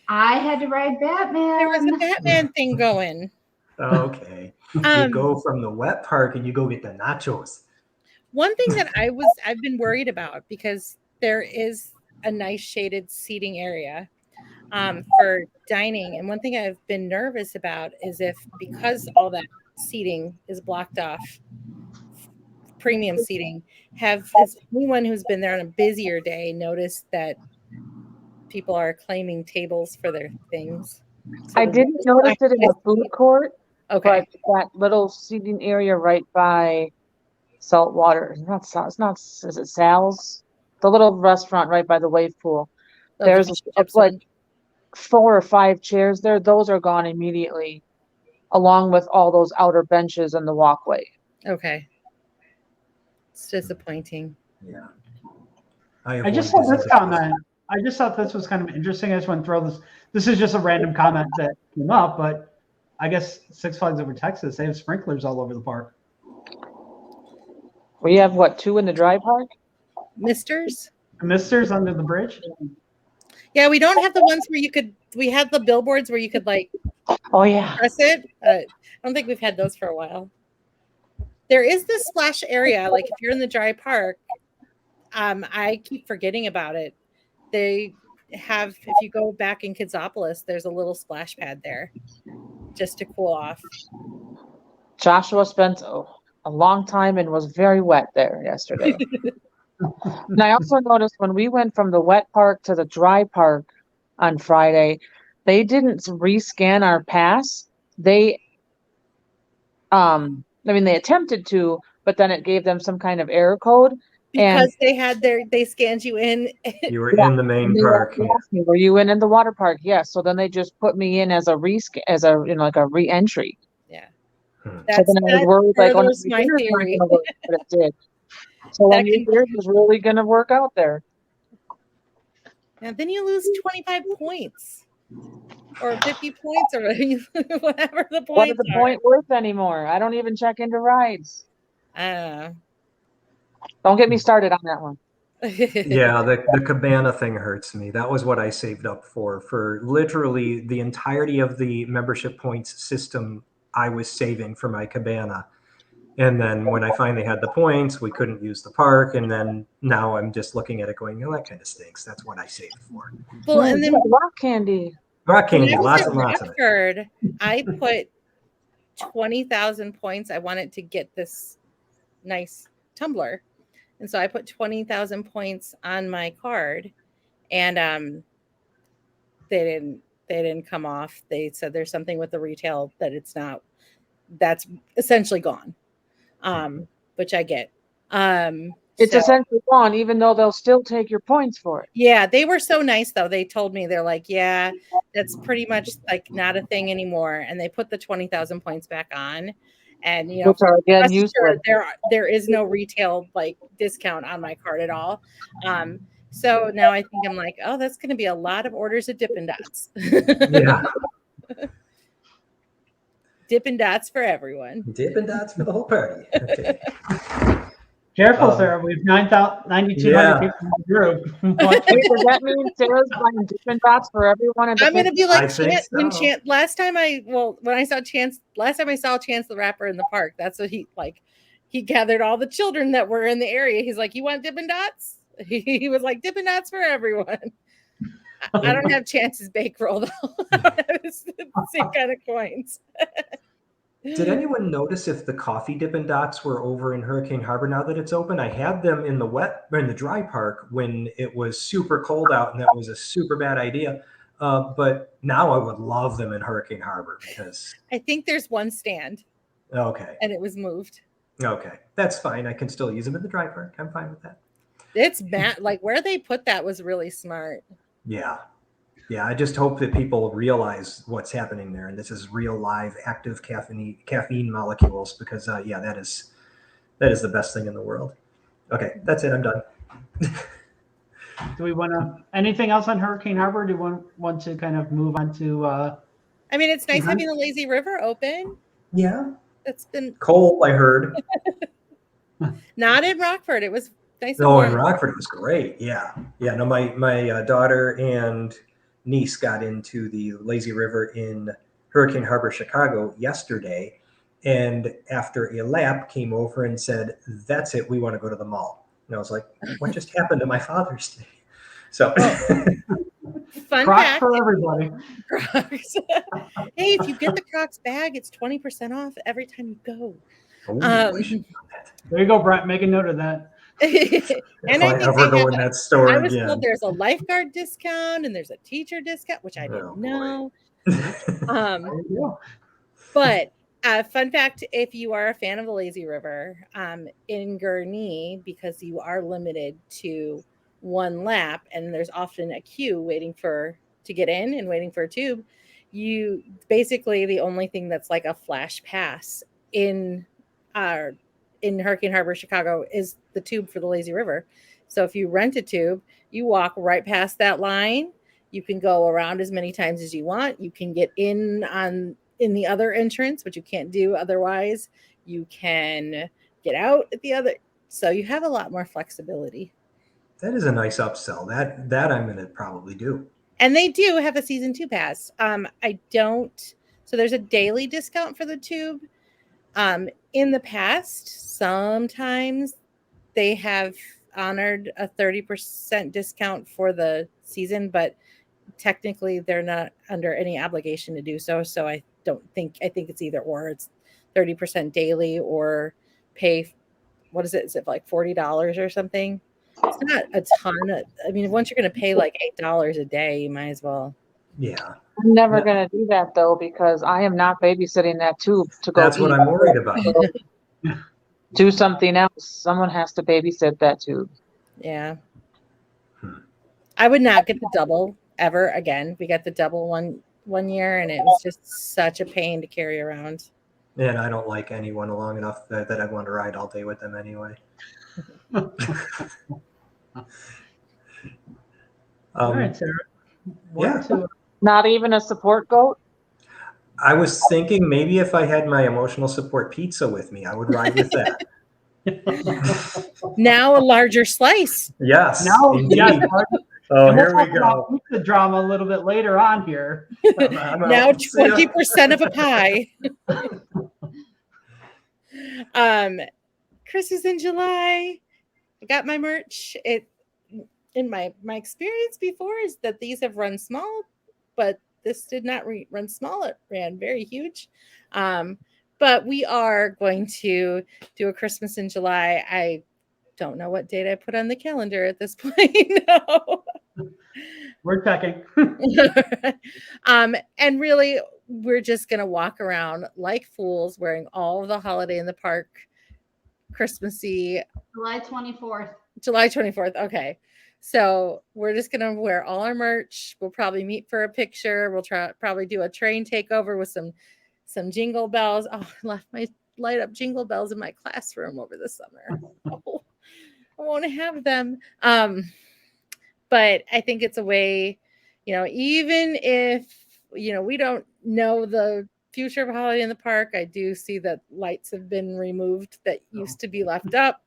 I had to ride Batman. There was a Batman thing going. Okay. You go from the wet park and you go get the nachos. One thing that I've been worried about, because there is a nice shaded seating area for dining, and one thing I've been nervous about is because all that seating is blocked off, premium seating, has anyone who's been there on a busier day noticed that people are claiming tables for their things? So I didn't notice it in the food court, okay. but that little seating area right by Saltwater, it's not, is it Sal's? The little restaurant right by the wave pool. There's like 4 or 5 chairs there. Those are gone immediately, along with all those outer benches and the walkway. Okay. It's disappointing. Yeah. I just saw this comment. I just thought this was kind of interesting. I just want to throw this. This is just a random comment that came up, but I guess Six Flags Over Texas, they have sprinklers all over the park. We have what, 2 in the dry park? Misters under the bridge. Yeah, we don't have the ones where we had the billboards where you could like press it. I don't think we've had those for a while. There is this splash area, like if you're in the dry park, I keep forgetting about it. They have, if you go back in Kidsopolis, there's a little splash pad there just to cool off. Joshua spent a long time and was very wet there yesterday. And I also noticed when we went from the wet park to the dry park on Friday, they didn't rescan our pass. They attempted to, but then it gave them some kind of error code. Because they scanned you in. You were in the main park. Were you in the water park? Yes. So then they just put me in as a like a re-entry. Yeah. So then I was worried, like, my theory. But it did. So then yours was really going to work out there. And then you lose 25 points or 50 points or whatever the points What is the point worth anymore? I don't even check into rides. Don't get me started on that one. Yeah, the cabana thing hurts me. That was what I saved up for literally the entirety of the membership points system. I was saving for my cabana. And then when I finally had the points, we couldn't use the park. And then now I'm just looking at it going, oh, that kind of stinks. That's what I saved for. Well, and then rock candy. Rock candy, lots and lots of it. Rockford, I put 20,000 points. I wanted to get this nice tumbler. And so I put 20,000 points on my card, and they didn't come off. They said there's something with the retail that it's not, that's essentially gone. Which I get. It's essentially gone, even though they'll still take your points for it. Yeah, they were so nice though. They told me, they're like, yeah, that's pretty much like not a thing anymore. And they put the 20,000 points back on. And which are again useless. There is no retail like discount on my card at all. So now I think I'm like, oh, that's going to be a lot of orders of Dippin' Dots. Yeah. Dippin' Dots for everyone. Dippin' Dots for the whole party. Okay. Careful, Sarah. We've 9,200 people in the group. Does that mean Sarah's buying Dippin' Dots for everyone? I'm going to be like Chance. Last time I saw Chance the Rapper in the park, that's what he gathered all the children that were in the area. He's like, you want Dippin' Dots? He was like, Dippin' Dots for everyone. I don't have Chance's bake roll though. I don't have the same kind of coins. Did anyone notice if the coffee Dippin' Dots were over in Hurricane Harbor now that it's open? I had them in the dry park when it was super cold out, and that was a super bad idea. But now I would love them in Hurricane Harbor because, I think there's one stand okay, and it was moved. okay, that's fine. I can still use them in the dry park. I'm fine with that. It's like where they put that was really smart. Yeah. Yeah, I just hope that people realize what's happening there, and this is real, live, active caffeine molecules. Because yeah, that is the best thing in the world. Okay, that's it. I'm done. Do we want to anything else on Hurricane Harbor? Do we want to kind of move on to? I mean, it's nice having the lazy river open. Yeah, It's been cold. I heard. not in Rockford. It was nice. No, in Rockford it was great. Yeah, yeah. No, my daughter and niece got into the lazy river in Hurricane Harbor, Chicago yesterday, and after a lap came over and said, "That's it. We want to go to the mall." And I was like, "What just happened to my Father's Day?" So, Fun Crocs fact for everybody. Crocs. Hey, if you get the Crocs bag, it's 20% off every time you go. ooh, I should know that. There you go, Brent. Make a note of that. If And I I think ever they go have in that store I was again. told there's a lifeguard discount and there's a teacher discount, which I didn't Oh, boy. know. There you go. But fun fact, if you are a fan of the lazy river in Gurnee, because you are limited to one lap and there's often a queue waiting to get in and waiting for a tube, you basically the only thing that's like a flash pass in Hurricane Harbor, Chicago, is the tube for the lazy river. So if you rent a tube, you walk right past that line. You can go around as many times as you want. You can get in the other entrance, which you can't do otherwise. You can get out at the other. So you have a lot more flexibility. That is a nice upsell. That I'm going to probably do. And they do have a season 2 pass. So there's a daily discount for the tube. In the past, sometimes they have honored a 30% discount for the season, but technically they're not under any obligation to do so. So I think it's either or. It's 30% daily or pay. What is it? Is it like $40 or something? It's not a ton. I mean, once you're going to pay like $8 a day, you might as well. Yeah. I'm never going to do that though, because I am not babysitting that tube to go That's what eat. I'm worried about. Do something else. Someone has to babysit that tube. Yeah. I would not get the double ever again. We got the double one year and it was just such a pain to carry around. And I don't like anyone long enough that I want to ride all day with them anyway. All right, Sarah. Yeah. Not even a support goat? I was thinking maybe if I had my emotional support pizza with me, I would ride with that. Now a larger slice. Yes. Now, indeed. yeah, Oh, and here we'll we talk about go. pizza drama a little bit later on here. Now 20% of a pie. Christmas in July. I got my merch. In my experience before is that these have run small, but this did not run small. It ran very huge. But we are going to do a Christmas in July. I don't know what date I put on the calendar at this point. No. We're checking. And really, we're just going to walk around like fools wearing all of the holiday in the park Christmassy. July 24th. July 24th. Okay. So we're just going to wear all our merch. We'll probably meet for a picture. We'll probably do a train takeover with some jingle bells. Oh, I left my light up jingle bells in my classroom over the summer. Oh, I won't have them. But I think it's a way, even if, we don't know the future of Holiday in the Park, I do see that lights have been removed that used to be left up.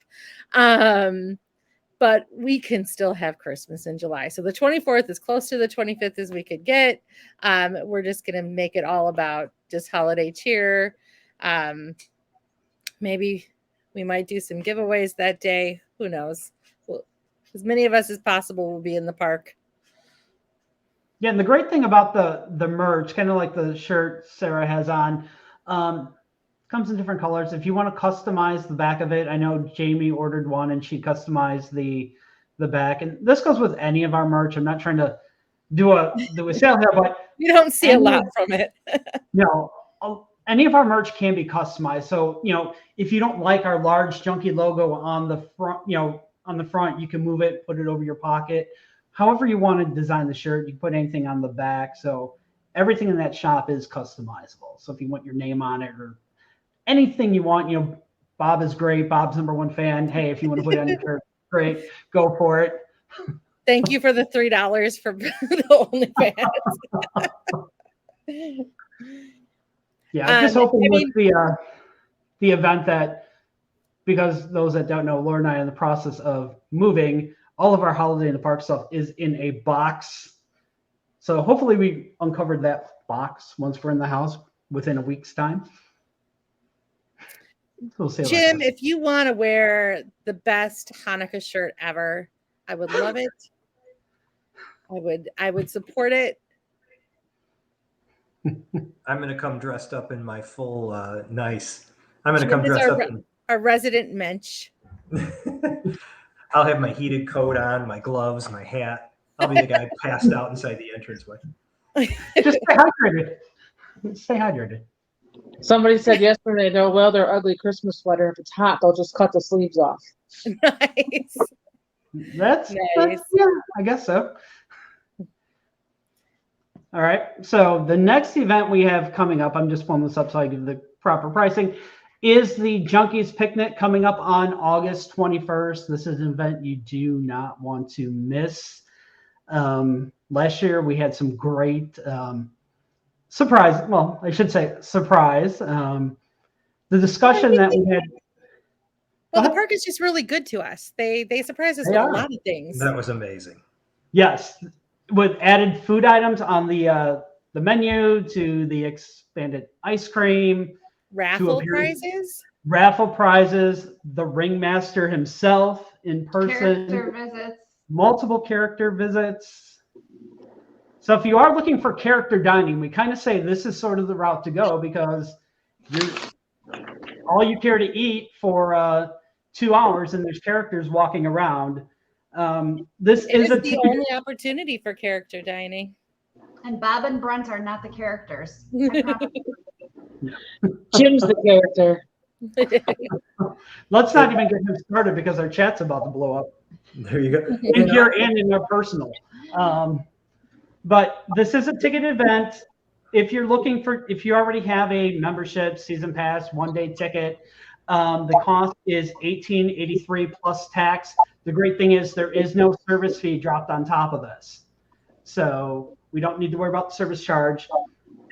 But we can still have Christmas in July. So the 24th is close to the 25th as we could get. We're just going to make it all about just holiday cheer. Maybe we might do some giveaways that day. Who knows? As many of us as possible will be in the park. Yeah, and the great thing about the merch, kind of like the shirt Sarah has on, comes in different colors. If you want to customize the back of it, I know Jamie ordered one and she customized the back. And this goes with any of our merch. I'm not trying to do a sale there, but You don't see a lot from it. any of our merch can be customized. So, if you don't like our large junkie logo on the front, you can move it, put it over your pocket. However you want to design the shirt, you can put anything on the back. So everything in that shop is customizable. So if you want your name on it or anything you want, Bob is great. Bob's #1 fan. Hey, if you want to put it on your shirt, great, go for it. Thank you for the $3 for the OnlyFans. Yeah, I'm just hoping with the event that, because those that don't know, Laura and I are in the process of moving. All of our Holiday in the Park stuff is in a box. So hopefully we uncovered that box once we're in the house within a week's time. So we'll see. Jim, if you want to wear the best Hanukkah shirt ever, I would love it. I would support it. I'm going to come dressed up in my full nice. I'm going to Jim come is dressed up in our resident mensch. I'll have my heated coat on, my gloves, my hat. I'll be the guy passed out inside the entranceway. Just stay hydrated. Stay hydrated. Somebody said yesterday they'll wear their ugly Christmas sweater. If it's hot, they'll just cut the sleeves off. Nice. That's Nice. yeah, I guess so. All right. So the next event we have coming up, I'm just pulling this up so I give the proper pricing, is the Junkies Picnic coming up on August 21st. This is an event you do not want to miss. Last year we had some great surprise. Well, I should say surprise. The discussion that we had. Well, the park is just really good to us. They surprise us with a lot of things. That was amazing. Yes, with added food items on the menu, to the expanded ice cream, raffle prizes, the ringmaster himself in person, Character visits, multiple character visits. So if you are looking for character dining, we kind of say this is sort of the route to go, because all you care to eat for 2 hours and there's characters walking around. This is the only opportunity for character dining. and Bob and Brent are not the characters. Jim's the character. Let's not even get him started, because our chat's about to blow up. There you go. In here and in our personal. But this is a ticket event. If you already have a membership, season pass, 1-day ticket, the cost is $18.83 plus tax. The great thing is there is no service fee dropped on top of this. So we don't need to worry about the service charge.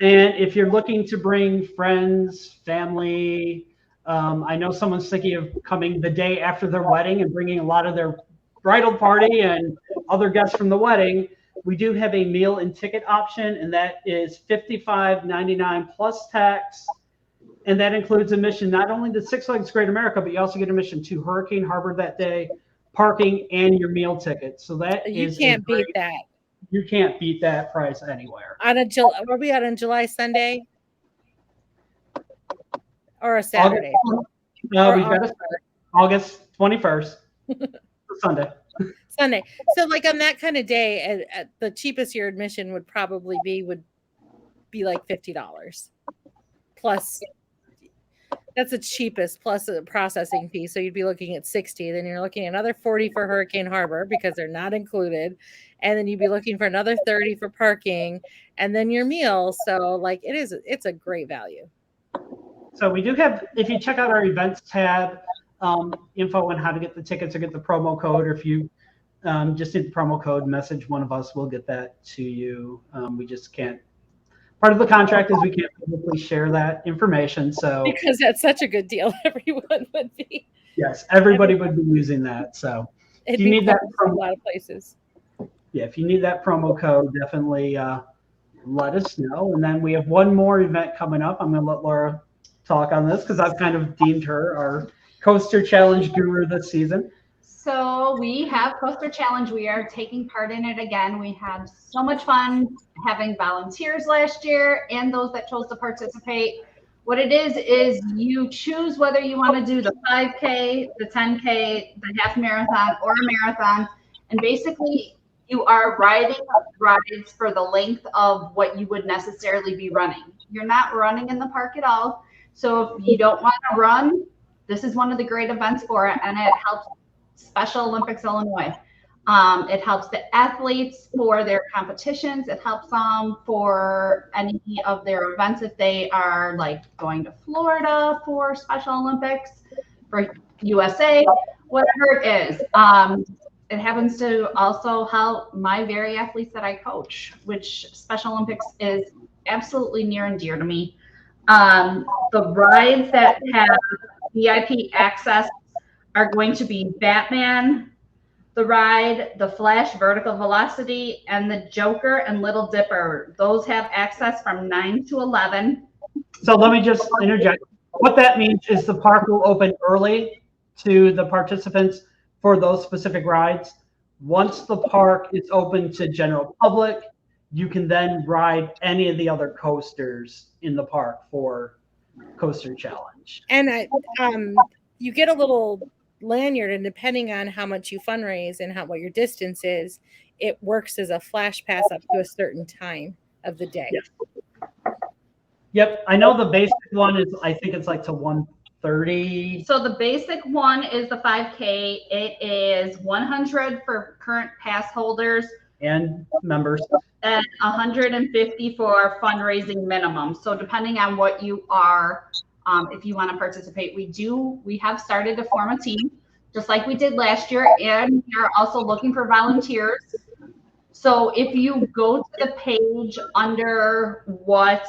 And if you're looking to bring friends, family, I know someone's thinking of coming the day after their wedding and bringing a lot of their bridal party and other guests from the wedding, we do have a meal and ticket option, and that is $55.99 plus tax. And that includes admission not only to Six Flags Great America, but you also get admission to Hurricane Harbor that day, parking, and your meal ticket. So that you can't beat that. You can't beat that price anywhere. Were we out on July Sunday or a Saturday? We've got to start August 21st, Sunday. Sunday. So like on that kind of day, at the cheapest your admission would probably be like $50 plus. That's the cheapest plus a processing fee. So you'd be looking at $60. Then you're looking at another $40 for Hurricane Harbor because they're not included. And then you'd be looking for another $30 for parking and then your meal. So like it's a great value. So we do have, if you check out our events tab, info on how to get the tickets or get the promo code, or if you just hit the promo code, message one of us, we'll get that to you. We just can't. Part of the contract is we can't publicly share that information. So because that's such a good deal, everyone would be. Yes, everybody would be using that. So if you need that from a lot of places. Yeah, if you need that promo code, definitely let us know. And then we have one more event coming up. I'm going to let Laura talk on this because I've kind of deemed her our Coaster Challenge guru this season. So we have Coaster Challenge. We are taking part in it again. We had so much fun having volunteers last year and those that chose to participate. What it is you choose whether you want to do the 5K, the 10K, the half marathon, or a marathon. And basically, you are riding rides for the length of what you would necessarily be running. You're not running in the park at all. So if you don't want to run, this is one of the great events for it, and it helps Special Olympics Illinois. It helps the athletes for their competitions. It helps them for any of their events if they are like going to Florida for Special Olympics, for USA, whatever it is. It happens to also help my very athletes that I coach, which Special Olympics is absolutely near and dear to me. The rides that have VIP access are going to be Batman, the ride, the Flash Vertical Velocity, and the Joker and Little Dipper. Those have access from 9 to 11. So let me just interject. What that means is the park will open early to the participants for those specific rides. Once the park is open to general public, you can then ride any of the other coasters in the park for Coaster Challenge. And you get a little lanyard, and depending on how much you fundraise and what your distance is, it works as a flash pass up to a certain time of the day. Yes. Yep, I know the basic one is, I think it's like to 130. So the basic one is the 5K. It is 100 for current pass holders And members. and 150 for fundraising minimum. So depending on what you are, if you want to participate, we have started to form a team, just like we did last year, and we are also looking for volunteers. So if you go to the page under what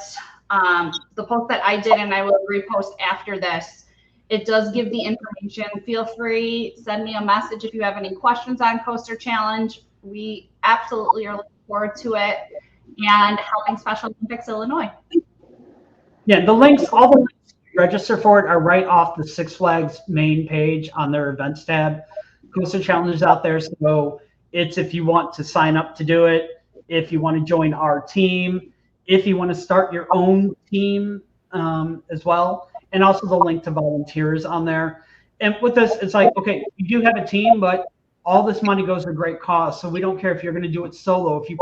the post that I did, and I will repost after this, it does give the information. Feel free, send me a message if you have any questions on Coaster Challenge. We absolutely are looking forward to it and helping Special Olympics Illinois. Yeah, the links, all the links to register for it are right off the Six Flags main page on their events tab. Coaster Challenge is out there, so it's if you want to sign up to do it, if you want to join our team, if you want to start your own team as well, and also the link to volunteers on there. And with this, it's like, okay, you do have a team, but all this money goes to great cause. So we don't care if you're going to do it solo. If you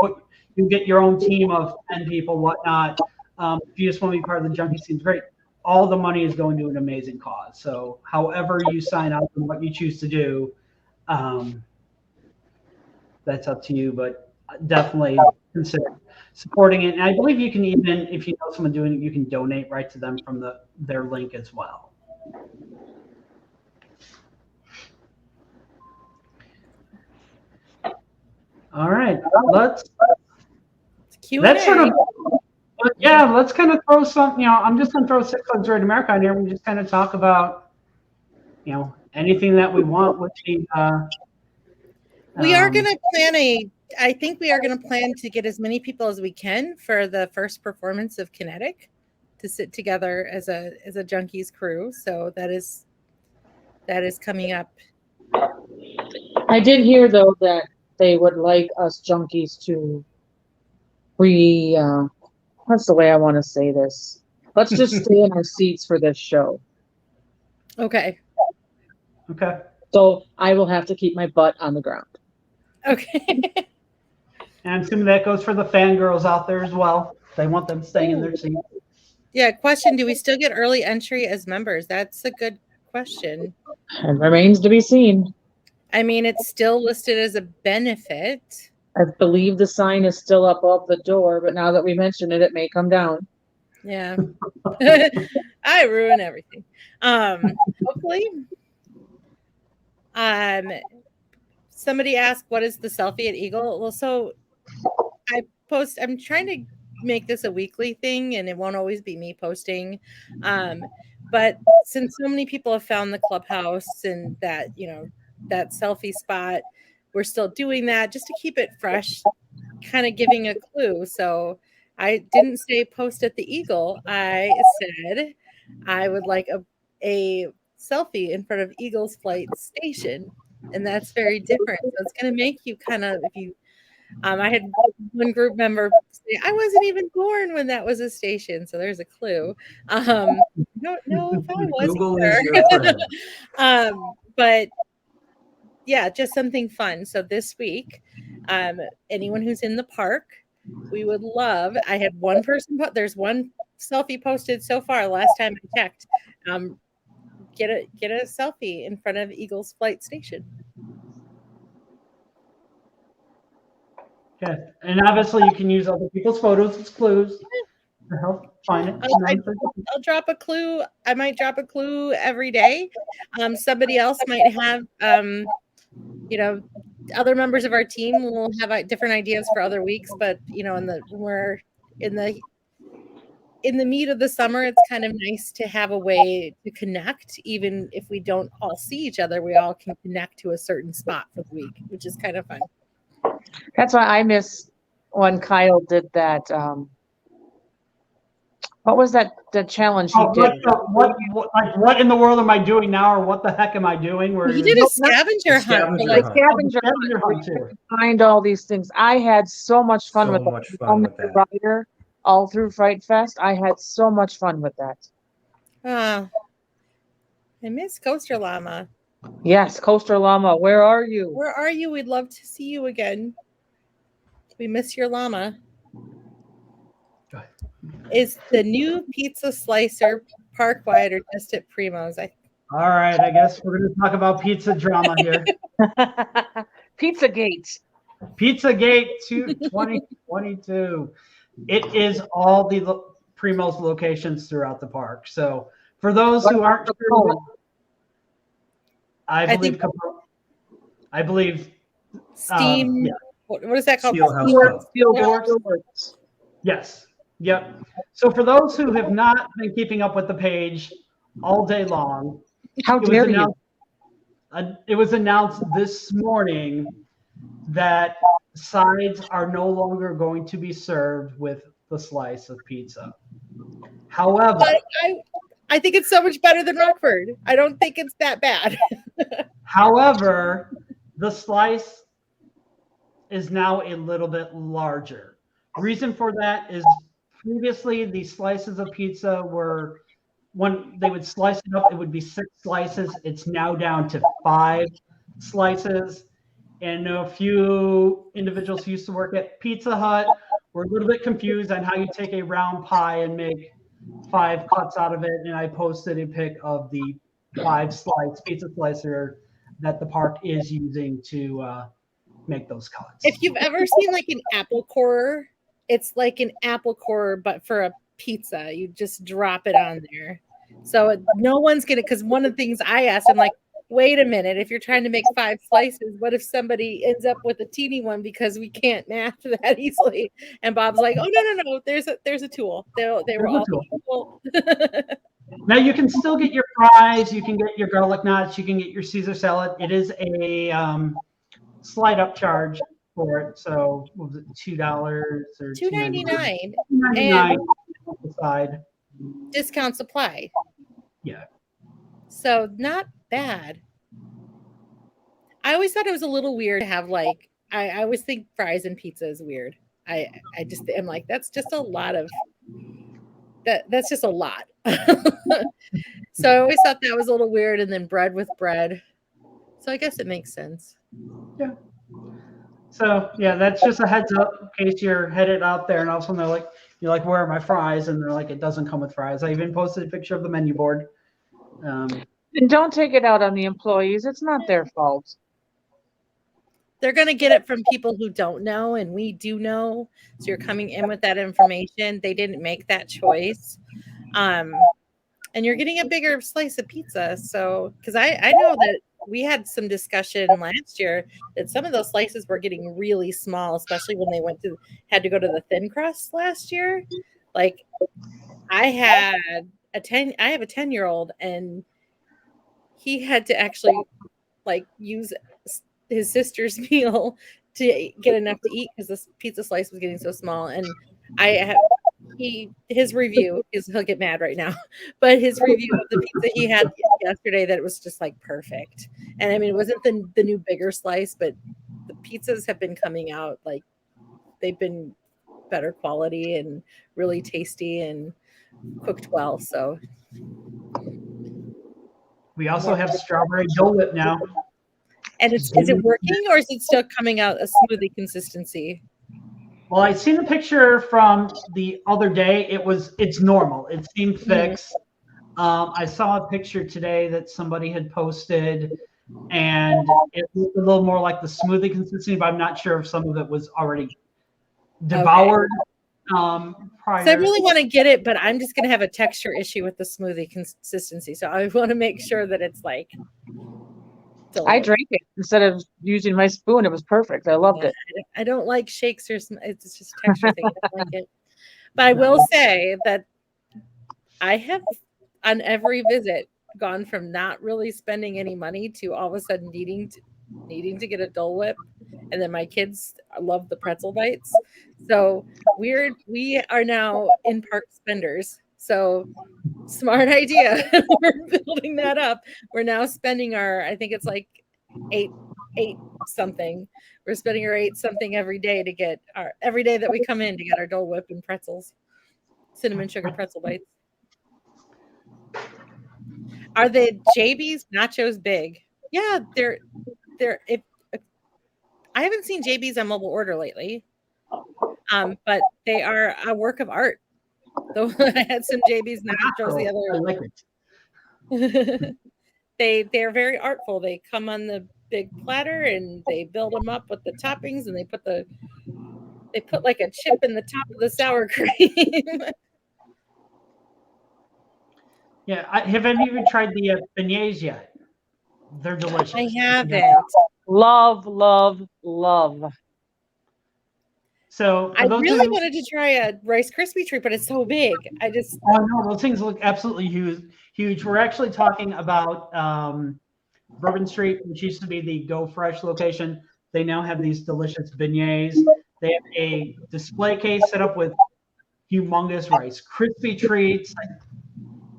get your own team of 10 people, whatnot. If you just want to be part of the Junkies team, great. All the money is going to an amazing cause. So however you sign up and what you choose to do, that's up to you, but definitely consider supporting it. And I believe you can even, if you know someone doing it, you can donate right to them from their link as well. All right, let's sort of, yeah, let's kind of throw some, I'm just going to throw Six Flags Great America on here. We just kind of talk about, anything that we want with the, we are going to plan I think we are going to plan to get as many people as we can for the first performance of Kinetic to sit together as a Junkies crew. So that is coming up. I did hear though that they would like us Junkies to what's the way I want to say this? Let's just stay in our seats for this show. Okay. Okay. So I will have to keep my butt on the ground. Okay. And I'm assuming that goes for the fangirls out there as well. They want them staying in their seats. Yeah. Question: do we still get early entry as members? That's a good question. It remains to be seen. I mean, it's still listed as a benefit. I believe the sign is still up above the door, but now that we mention it, it may come down. Yeah. I ruin everything. Hopefully. Somebody asked, what is the selfie at Eagle? Well, so I'm trying to make this a weekly thing, and it won't always be me posting. But since so many people have found the clubhouse and that, that selfie spot, we're still doing that just to keep it fresh, kind of giving a clue. So I didn't say post at the Eagle. I said I would like a selfie in front of Eagle's Flight Station. And that's very different. So it's going to make you kind of, if you, I had one group member say, I wasn't even born when that was a station. So there's a clue. I don't know if I was. Google is your friend. But yeah, just something fun. So this week, Anyone who's in the park, we would love. I had one person there's one selfie posted so far. Last time I checked, get a selfie in front of Eagles Flight Station. Okay. And obviously, you can use other people's photos as clues to help find it. I'll drop a clue. I might drop a clue every day. Somebody else might have, other members of our team will have different ideas for other weeks. But we're in the meat of the summer, it's kind of nice to have a way to connect, even if we don't all see each other. We all can connect to a certain spot for the week, which is kind of fun. That's why I miss when Kyle did that. What was that? The challenge he did? What in the world am I doing now, or what the heck am I doing? Where he did a scavenger hunt. Scavenger hunt. Find all these things. I had so much fun with that. Rider, all through Fright Fest, I had so much fun with that. I miss Coaster Llama. Yes, Coaster Llama, where are you? Where are you? We'd love to see you again. We miss your llama. Is the new pizza slicer park-wide or just at Primo's? All right, I guess we're going to talk about pizza drama here. Pizzagate. Pizzagate 2022. It is all the Primo's locations throughout the park. So for those who aren't sure, I believe Steam. What is that called? Steel doors. Yes. Yep. So for those who have not been keeping up with the page all day long, how dare you? It was announced this morning that sides are no longer going to be served with the slice of pizza. However, I think it's so much better than Rockford. I don't think it's that bad. However, the slice is now a little bit larger. Reason for that is previously the slices of pizza were, when they would slice it up, it would be 6 slices. It's now down to 5 slices. And a few individuals who used to work at Pizza Hut were a little bit confused on how you take a round pie and make 5 cuts out of it. And I posted a pic of the 5-slice pizza slicer that the park is using to make those cuts. If you've ever seen like an apple core, it's like an apple core, but for a pizza. You just drop it on there. So no one's going to, because one of the things I asked, I'm like, wait a minute, if you're trying to make 5 slices, what if somebody ends up with a teeny one because we can't math that easily? And Bob's like, oh, no, there's a tool. They were all equal. Now you can still get your fries, you can get your garlic knots, you can get your Caesar salad. It is a slide up charge for it. So what was it, $2 or $2.99 $2.99 on the side. Discount supply. Yeah. So not bad. I always thought it was a little weird to have like I always think fries and pizza is weird. I just am like that's just a lot of that's just a lot. So I always thought that was a little weird, and then bread with bread. So I guess it makes sense. Yeah. So yeah, that's just a heads up in case you're headed out there and all of a sudden they're like, you're like, where are my fries? And they're like, it doesn't come with fries. I even posted a picture of the menu board. And don't take it out on the employees. It's not their fault. They're going to get it from people who don't know, and we do know. So you're coming in with that information. They didn't make that choice. And you're getting a bigger slice of pizza. So, because I know that we had some discussion last year that some of those slices were getting really small, especially when they had to go to the thin crust last year. Like I have a 10-year-old, and he had to actually like use his sister's meal to get enough to eat because this pizza slice was getting so small. And his review is, he'll get mad right now, but his review of the pizza he had yesterday, that it was just like perfect. And I mean, it wasn't the new bigger slice, but the pizzas have been coming out like they've been better quality and really tasty and cooked well. So we also have strawberry Dole Whip now. And is it working, or is it still coming out a smoothie consistency? Well, I seen the picture from the other day. It's normal. It seemed fixed. I saw a picture today that somebody had posted, and it looked a little more like the smoothie consistency, but I'm not sure if some of it was already devoured prior. So I really want to get it, but I'm just going to have a texture issue with the smoothie consistency. So I want to make sure that it's like. I drank it instead of using my spoon. It was perfect. I loved it. I don't like shakes or it's just a texture thing. I don't like it. But I will say that I have on every visit gone from not really spending any money to all of a sudden needing to get a Dole Whip, and then my kids love the pretzel bites. So we are now in park spenders. So smart idea. We're building that up. We're now spending I think it's like eight something. We're spending our 8 something every day every day that we come in to get our Dole Whip and pretzels, cinnamon sugar pretzel bites. Are the JB's nachos big? Yeah, they're. If I haven't seen JB's on mobile order lately, but they are a work of art. So I had some JB's nachos the other. I like it. They're very artful. They come on the big platter and they build them up with the toppings, and they put like a chip in the top of the sour cream. Yeah, have any of you tried the beignets yet? They're delicious. I haven't. Love, love, love. So I really wanted to try a Rice Krispie treat, but it's so big. Oh no, those things look absolutely huge. We're actually talking about Bourbon Street, which used to be the Go Fresh location. They now have these delicious beignets. They have a display case set up with humongous Rice Krispie treats. I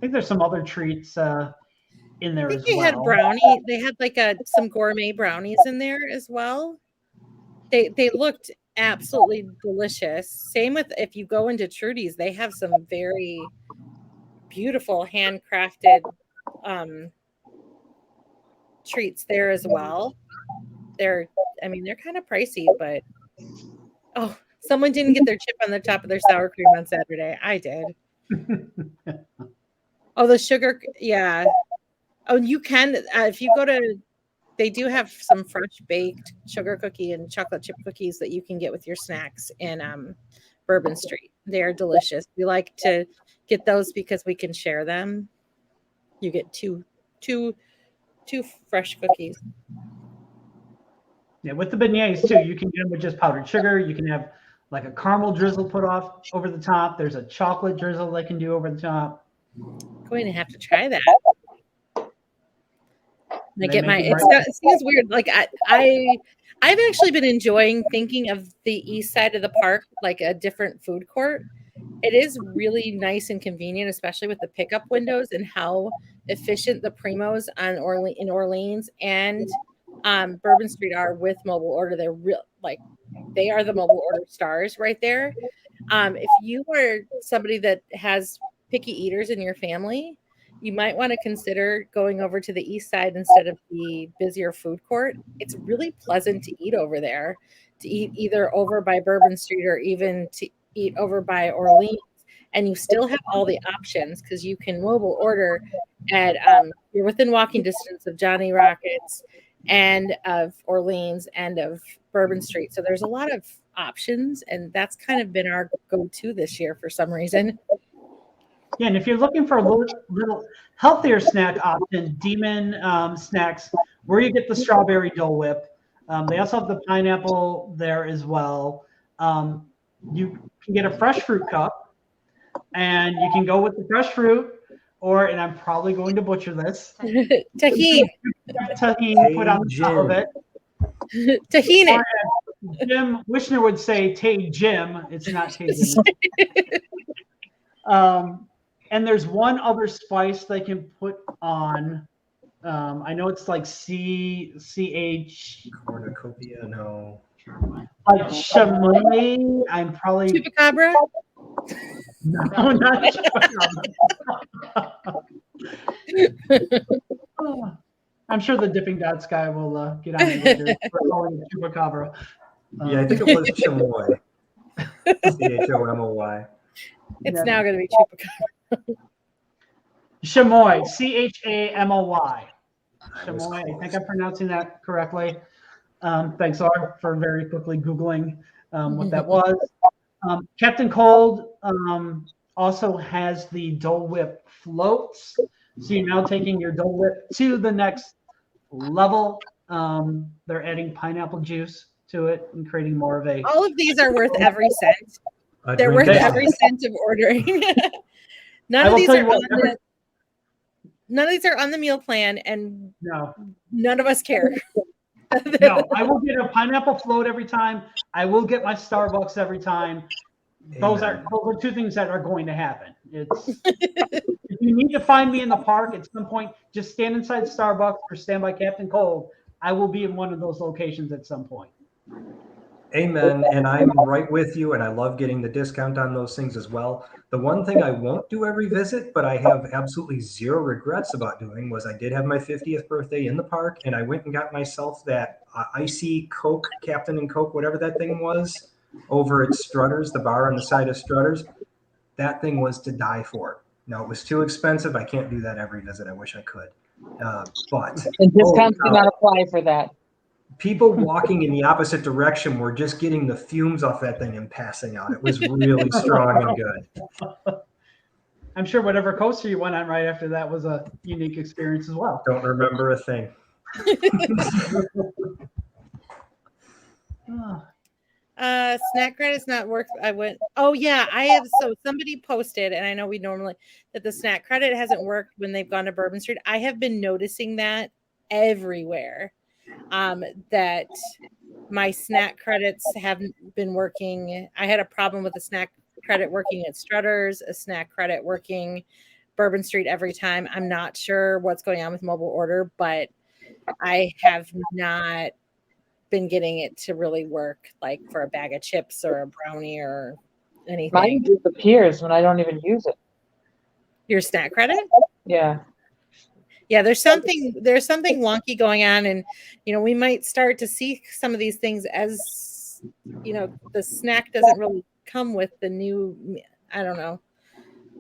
think there's some other treats in there as well. They had brownie. They had like some gourmet brownies in there as well. They looked absolutely delicious. Same with if you go into Trudy's, they have some very beautiful handcrafted treats there as well. They're kind of pricey, but someone didn't get their chip on the top of their sour cream on Saturday. I did. The sugar, yeah. You can if you go to. They do have some fresh baked sugar cookie and chocolate chip cookies that you can get with your snacks in Bourbon Street. They are delicious. We like to get those because we can share them. You get two fresh cookies. Yeah, with the beignets too, you can get them with just powdered sugar. You can have like a caramel drizzle put off over the top. There's a chocolate drizzle they can do over the top. I'm going to have to try that. It seems weird. Like I've actually been enjoying thinking of the east side of the park like a different food court. It is really nice and convenient, especially with the pickup windows and how efficient the Primos in Orleans and Bourbon Street are with mobile order. They're they are the mobile order stars right there. If you are somebody that has picky eaters in your family, you might want to consider going over to the east side instead of the busier food court. It's really pleasant to eat over there, to eat either over by Bourbon Street or even to eat over by Orleans. And you still have all the options because you can mobile order at, you're within walking distance of Johnny Rockets and of Orleans and of Bourbon Street. So there's a lot of options, and that's kind of been our go-to this year for some reason. Yeah, and if you're looking for a little healthier snack option, Demon Snacks, where you get the strawberry Dole Whip. They also have the pineapple there as well. You can get a fresh fruit cup, and you can go with the fresh fruit, and I'm probably going to butcher this. Tahini. Tahini put on the top of it. Tahini. Jim Wishner would say Tay Jim. It's not Tay Jim. And there's one other spice they can put on. I know it's like CH. Cornucopia, no. Like chamois. I'm probably. Chupacabra? No, not chupacabra. I'm sure the Dipping Dots guy will get on me later for calling it Chupacabra. Yeah, I think it was chamoy. CHOMOY. It's Yeah. now going to be Chupacabra. Chamoy, CHAMOY. Chamoy. I think I'm pronouncing that correctly. Thanks, Laura, for very quickly Googling what that was. Captain Cold also has the Dole Whip floats. So you're now taking your Dole Whip to the next level. They're adding pineapple juice to it and creating more of a. All of these are worth every cent. A They're drink worth is- every cent of ordering. None I of will these tell are you what, none of these are on the meal plan, and No, none of us care. no. I will get a pineapple float every time. I will get my Starbucks every time. Those are two things that are going to happen. It's if you need to find me in the park at some point, just stand inside Starbucks or stand by Captain Cold. I will be in one of those locations at some point. Amen. And I'm right with you. And I love getting the discount on those things as well. The one thing I won't do every visit, but I have absolutely zero regrets about doing, was I did have my 50th birthday in the park, and I went and got myself that icy Coke, Captain and Coke, whatever that thing was, over at Strutters, the bar on the side of Strutters. That thing was to die for. No, it was too expensive. I can't do that every visit. I wish I could. But And discounts do not apply for that. people walking in the opposite direction were just getting the fumes off that thing and passing out. It was really strong and good. I'm sure whatever coaster you went on right after that was a unique experience as well. Don't remember a thing. Snack credits not work. Oh yeah, I have. So somebody posted, and I know we normally that the snack credit hasn't worked when they've gone to Bourbon Street. I have been noticing that everywhere. That my snack credits haven't been working. I had a problem with the snack credit working at Strutters, a snack credit working Bourbon Street every time. I'm not sure what's going on with mobile order, but I have not been getting it to really work, like for a bag of chips or a brownie or anything. Mine disappears when I don't even use it. Your snack credit? Yeah. Yeah, there's something wonky going on, and we might start to see some of these things as the snack doesn't really come with the new. I don't know.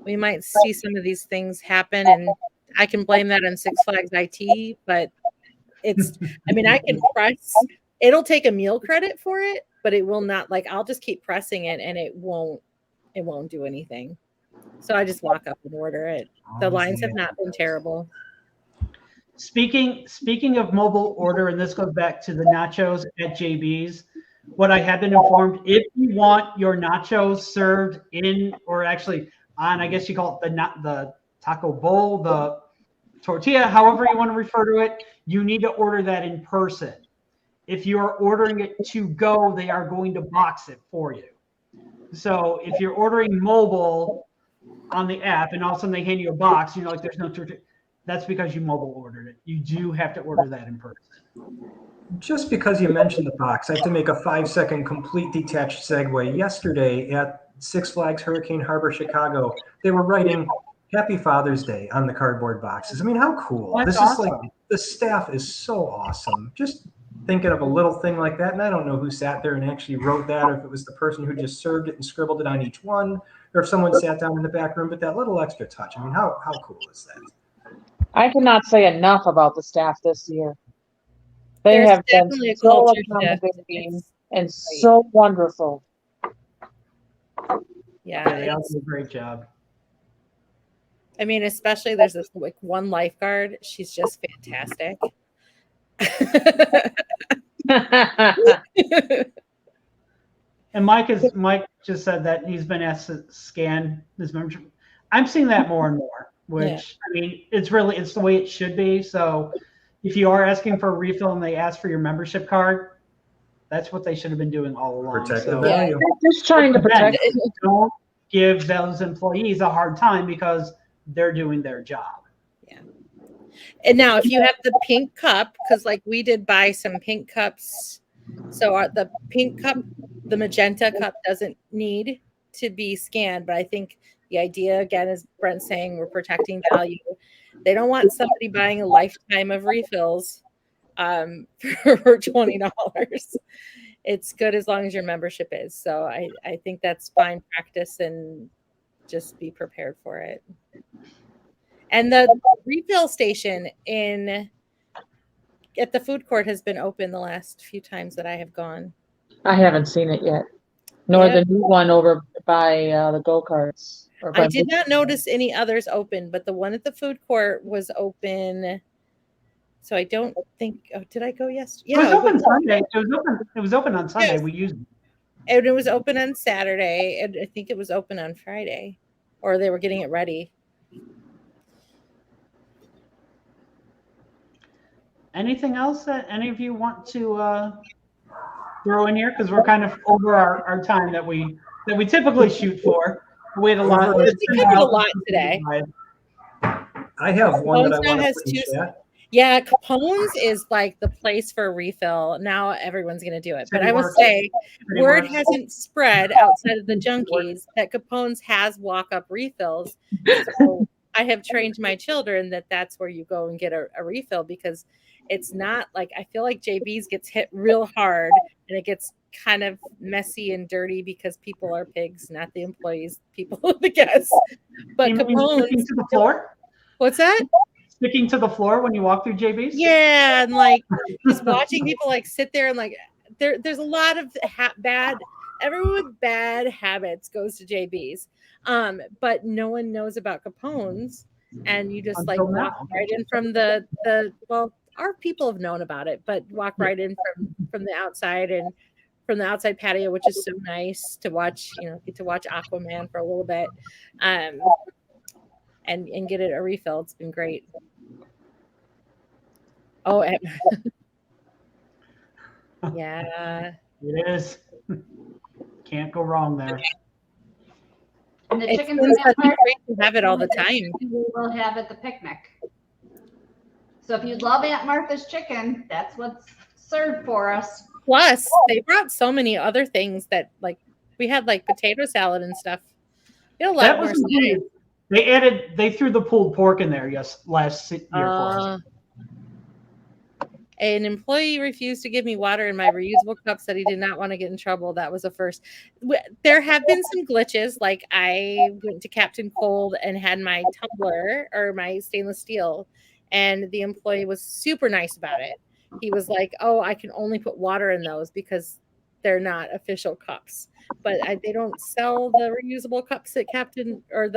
We might see some of these things happen, and I can blame that on Six Flags IT, but it's. I mean, I can press. It'll take a meal credit for it, but it will not. Like, I'll just keep pressing it, and it won't do anything. So I just walk up and order it. The lines have not been terrible. Speaking of mobile order, and this goes back to the nachos at JB's, what I have been informed, if you want your nachos served in, or actually on, I guess you call it the taco bowl, the tortilla, however you want to refer to it, you need to order that in person. If you are ordering it to go, they are going to box it for you. So if you're ordering mobile on the app and all of a sudden they hand you a box, like there's no tortilla, that's because you mobile ordered it. You do have to order that in person. Just because you mentioned the box, I have to make a 5-second complete detached segue. Yesterday at Six Flags Hurricane Harbor, Chicago, they were writing Happy Father's Day on the cardboard boxes. I mean, how cool. That's This awesome. is like, the staff is so awesome. Just thinking of a little thing like that. And I don't know who sat there and actually wrote that, or if it was the person who just served it and scribbled it on each one, or if someone sat down in the back room, but that little extra touch. I mean, how cool is that? I cannot say enough about the staff this year. They There's have been definitely a so culture shift. accommodating and so wonderful. Yeah, they Yeah, all do a great job. I mean, especially there's this like one lifeguard. She's just fantastic. And Mike just said that he's been asked to scan his membership. I'm seeing that more and more, which I mean, it's the way it should be. So if you are asking for a refill and they ask for your membership card, that's what they should have been doing all along. Protect the So value. They're just trying to protect. don't give those employees a hard time because they're doing their job. And now, if you have the pink cup, because like we did buy some pink cups, so the pink cup, the magenta cup doesn't need to be scanned. But I think the idea again is Brent saying we're protecting value. They don't want somebody buying a lifetime of refills for $20. It's good as long as your membership is. So I think that's fine practice, and just be prepared for it. And the refill station at the food court has been open the last few times that I have gone. I haven't seen it yet. Nor Yep. the new one over by the go-karts. I did not notice any others open, but the one at the food court was open. So I don't think. Oh, did I go yesterday? It was open Sunday. It was open on Sunday. Yes. We used it. And it was open on Saturday, and I think it was open on Friday, or they were getting it ready. Anything else that any of you want to throw in here? Because we're kind of over our time that we typically shoot for. We had a lot. We covered a lot today. I have one that I Capone's now want has to put in two. chat. Yeah, Capone's is like the place for a refill. Now everyone's going to do it. But I will say, word hasn't spread outside of the Junkies that Capone's has walk-up refills. So I have trained my children that that's where you go and get a refill, because it's not like, I feel like JB's gets hit real hard and it gets kind of messy and dirty because people are pigs, not the employees, people are the guests. But Capone's to the floor. What's that? Sticking to the floor when you walk through JB's? Yeah, and like just watching people like sit there and like there's a lot of everyone with bad habits goes to JB's. But no one knows about Capone's, and you just like walk right in from the well, our people have known about it, but walk right in from the outside, and from the outside patio, which is so nice to watch, get to watch Aquaman for a little bit. And get it a refill. It's been great. Oh, yeah. It is. Can't go wrong there. And the It's chicken been such a sandwich, treat to have it all the time. we will have at the picnic. So if you love Aunt Martha's chicken, that's what's served for us. Plus, they brought so many other things that, like, we had like potato salad and stuff. We had a lot That more was stuff. they threw the pulled pork in there last year for us. An employee refused to give me water in my reusable cup, said he did not want to get in trouble. That was a first. There have been some glitches. Like I went to Captain Cold and had my tumbler or my stainless steel, and the employee was super nice about it. He was like, "Oh, I can only put water in those because they're not official cups." But they don't sell the reusable cups at Captain or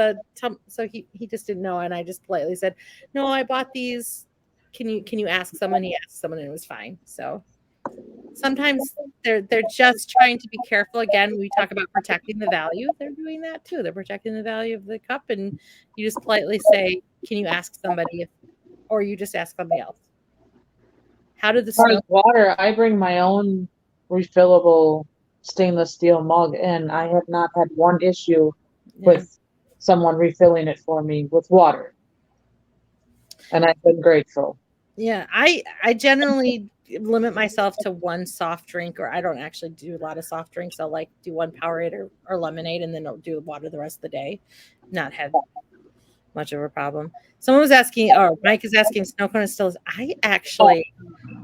so he just didn't know, and I just politely said, "No, I bought these. Can you ask someone?" He asked someone, and it was fine. So sometimes they're just trying to be careful. Again, we talk about protecting the value. They're doing that too. They're protecting the value of the cup, and you just politely say, "Can you ask somebody?" Or you just ask somebody else. How did the As far as water, I bring my own refillable stainless steel mug, and I have not had one issue with someone refilling it for me with water, and I've been grateful. Yeah, I generally limit myself to one soft drink, or I don't actually do a lot of soft drinks. I'll like do one Powerade or lemonade, and then I'll do water the rest of the day. Not have much of a problem. Someone was asking, Mike is asking, snow cone is still. I actually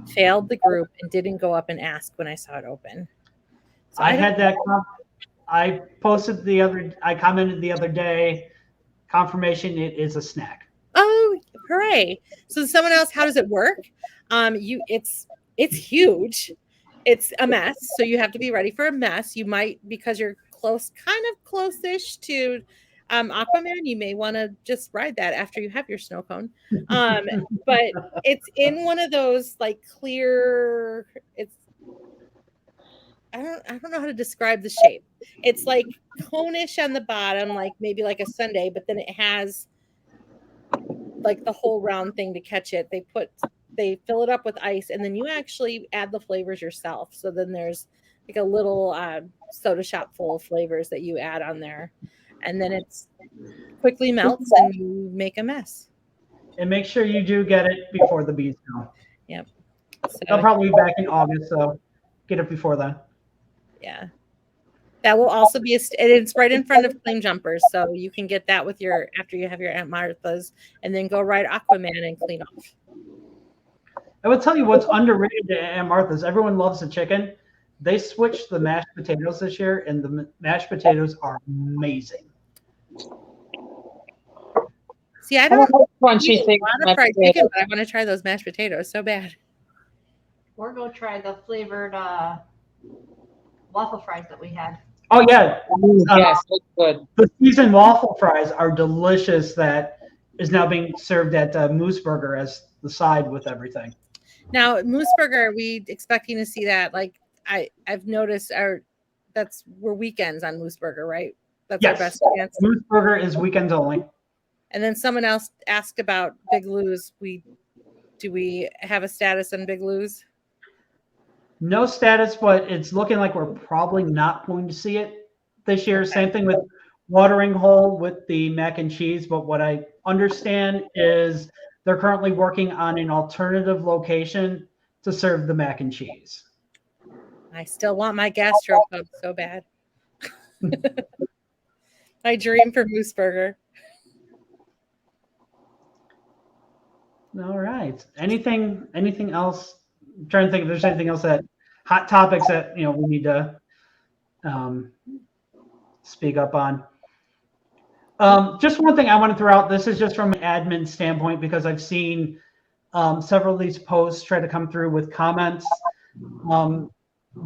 failed the group and didn't go up and ask when I saw it open. So I had that. I posted I commented the other day. Confirmation, it is a snack. Oh, hooray! So someone else, how does it work? It's huge. It's a mess, so you have to be ready for a mess. You might, because you're close-ish to Aquaman, you may want to just ride that after you have your snow cone. But it's in one of those like clear. I don't know how to describe the shape. It's like cone-ish on the bottom, like maybe like a sundae, but then it has like the whole round thing to catch it. They fill it up with ice, and then you actually add the flavors yourself. So then there's like a little soda shop full of flavors that you add on there, and then it's quickly melts and you make a mess. And make sure you do get it before the bees come. Yep. They'll probably be back in August, so get it before then. Yeah. That will also be and it's right in front of Flame Jumpers, so you can get that with your after you have your Aunt Martha's, and then go ride Aquaman and clean off. I would tell you what's underrated at Aunt Martha's. Everyone loves the chicken. They switched the mashed potatoes this year, and the mashed potatoes are amazing. See, I don't crunchy eat a thing. lot of fried chicken, but I want to try those mashed potatoes so bad. Or go try the flavored waffle fries that we had. Oh yeah, Yes, that's good. the seasoned waffle fries are delicious. That is now being served at Moose Burger as the side with everything. Now, Moose Burger, are we expecting to see that? Like I've noticed we're weekends on Moose Burger, right? That's Yes. our best chance. Moose Burger is weekends only. And then someone else asked about Big Lou's. Do we have a status on Big Lou's? No status, but it's looking like we're probably not going to see it this year. Okay. Same thing with Watering Hole with the mac and cheese. But what I understand is they're currently working on an alternative location to serve the mac and cheese. I still want my gastropub so bad. My dream for Moose Burger. All right. Anything else? I'm trying to think if there's anything else that hot topics that we need to speak up on. Just one thing I want to throw out. This is just from an admin standpoint because I've seen several of these posts try to come through with comments.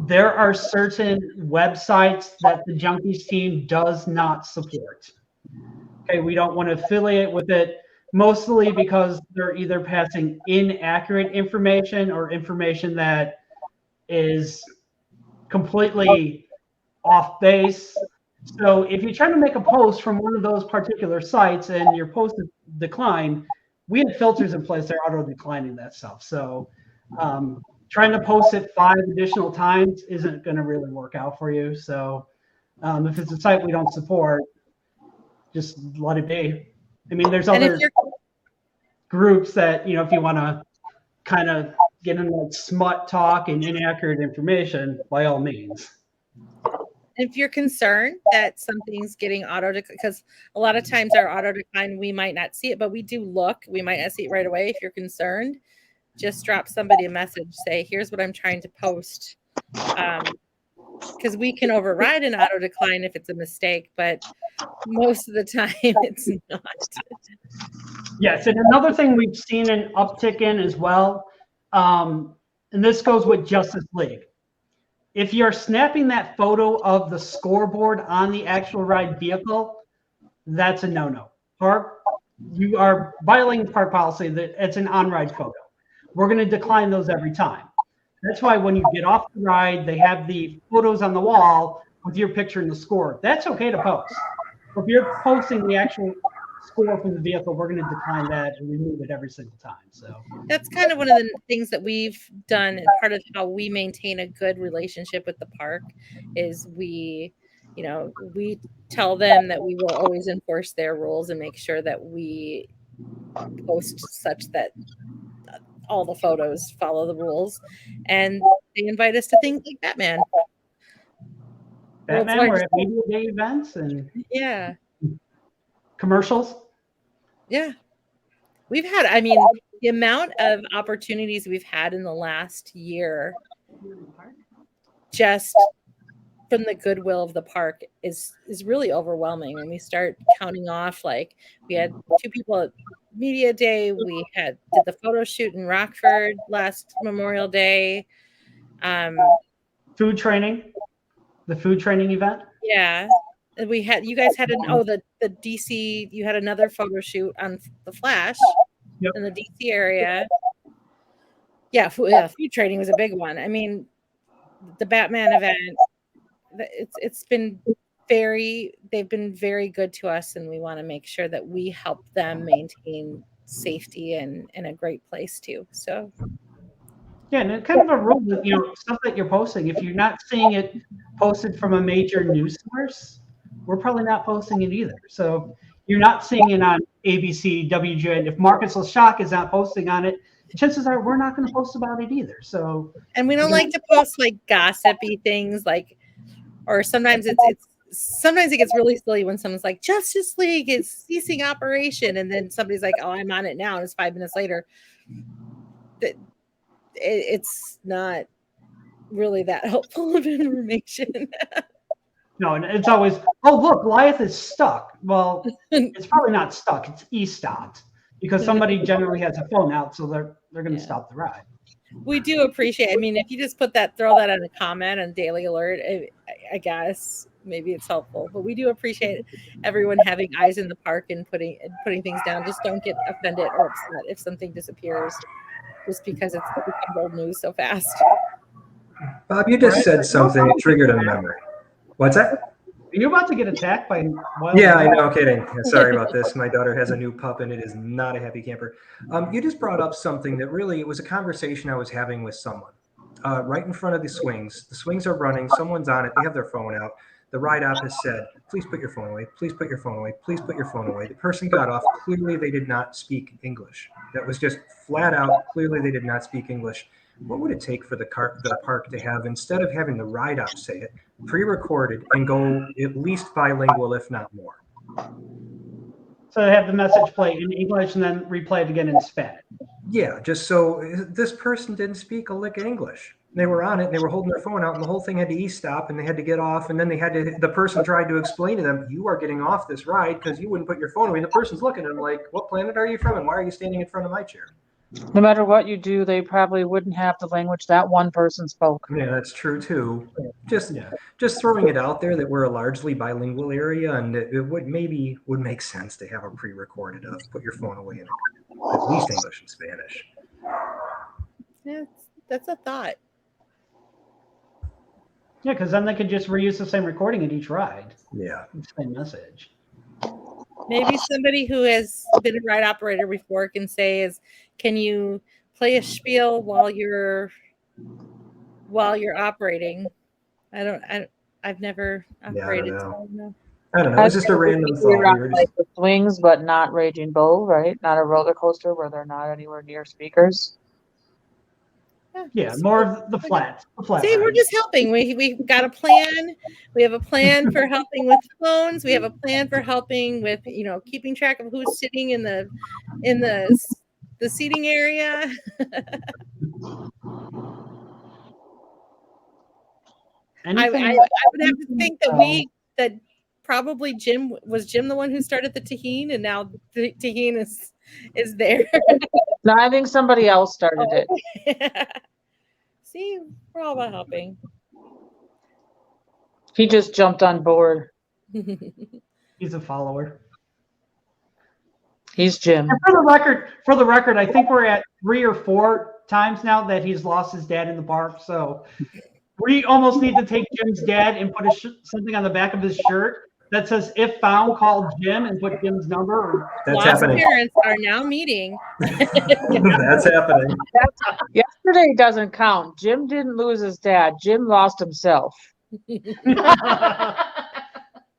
There are certain websites that the Junkies team does not support. Okay, we don't want to affiliate with it. Mostly because they're either passing inaccurate information or information that is completely off base. So if you try to make a post from one of those particular sites and your post is declined, we have filters in place that are auto declining that stuff. So trying to post it 5 additional times isn't going to really work out for you. So if it's a site we don't support, just let it be. I mean, there's other groups that, if you want to kind of get into like smut talk and inaccurate information, by all means. If you're concerned that something's getting auto decline, because a lot of times our auto decline, we might not see it, but we do look. We might not see it right away. If you're concerned, just drop somebody a message. Say, here's what I'm trying to post. Because we can override an auto decline if it's a mistake, but most of the time it's not. Yes, and another thing we've seen an uptick in as well, and this goes with Justice League. If you're snapping that photo of the scoreboard on the actual ride vehicle, that's a no-no. You are violating park policy that it's an on-ride photo. We're going to decline those every time. That's why when you get off the ride, they have the photos on the wall with your picture and the score. That's okay to post. If you're posting the actual score from the vehicle, we're going to decline that and remove it every single time. So that's kind of one of the things that we've done, and part of how we maintain a good relationship with the park is we tell them that we will always enforce their rules and make sure that we post such that all the photos follow the rules, and they invite us to things like Batman. We're at media day events and commercials. Yeah, we've had. I mean, the amount of opportunities we've had in the last year, just from the goodwill of the park, is really overwhelming. When we start counting off, like we had 2 people at media day, we did the photo shoot in Rockford last Memorial Day, food training, the food training event. Yeah, we had, you guys had the DC, you had another photo shoot on the Flash in the DC area. Food training was a big one. I mean, the Batman event, it's been they've been very good to us, and we want to make sure that we help them maintain safety and in a great place too. So yeah, and it's kind of a rule that stuff that you're posting, if you're not seeing it posted from a major news source, we're probably not posting it either. So you're not seeing it on ABC, WGN. If Marcus LaShock is not posting on it, chances are we're not going to post about it either. So, and we don't like to post like gossipy things, like, or sometimes sometimes it gets really silly when someone's like, Justice League is ceasing operation, and then somebody's like, oh, I'm on it now, and it's 5 minutes later. It's not really that helpful of information. No, and it's always, oh, look, Goliath is stuck. Well, it's probably not stuck. It's e-stopped because somebody generally has a phone out, so they're going to stop the ride. We do appreciate. I mean, if you just throw that on a comment on Daily Alert, I guess maybe it's helpful. But we do appreciate everyone having eyes in the park and putting things down. Just don't get offended or upset if something disappears, just because it's become old news so fast. Bob, you just said something that triggered a memory. What's that? Are you about to get attacked by wild Yeah, I animals? know. Kidding. Sorry about this. My daughter has a new pup, and it is not a happy camper. You just brought up something that really, it was a conversation I was having with someone right in front of the swings. The swings are running. Someone's on it. They have their phone out. The ride op has said, please put your phone away. Please put your phone away. Please put your phone away. The person got off. Clearly, they did not speak English. That was just flat out. Clearly, they did not speak English. What would it take for the park to have, instead of having the ride op say it, pre-recorded and go at least bilingual, if not more? So they have the message play in English and then replay it again in Spanish. Yeah, just so this person didn't speak a lick of English. They were on it and they were holding their phone out, and the whole thing had to e-stop, and they had to get off, and then the person tried to explain to them, you are getting off this ride because you wouldn't put your phone away. And the person's looking at them like, what planet are you from, and why are you standing in front of my chair? No matter what you do, they probably wouldn't have the language that one person spoke. Yeah, that's true too. Just throwing it out there that we're a largely bilingual area, and it would make sense to have a pre-recorded of put your phone away in at least English and Spanish. Yeah, that's a thought. Yeah, because then they could just reuse the same recording at each ride. Yeah. Same message. Maybe somebody who has been a ride operator before can say can you play a spiel while you're operating? I've never operated. I don't know. It's just a random thought. Like the swings, but not Raging Bull, right? Not a roller coaster where they're not anywhere near speakers. Yeah, more of the flat. See, we're just helping. We've got a plan. We have a plan for helping with phones. We have a plan for helping with keeping track of who's sitting in the seating area. I would have to think that probably Jim the one who started the Tahine, and now the Tahine is there. No, I think somebody else started it. See, we're all about helping. He just jumped on board. He's a follower. He's Jim. And for the record, I think we're at 3 or 4 times now that he's lost his dad in the park. So we almost need to take Jim's dad and put something on the back of his shirt that says, if found, call Jim, and put Jim's number. That's happening. Parents are now meeting. That's happening. Yesterday doesn't count. Jim didn't lose his dad. Jim lost himself.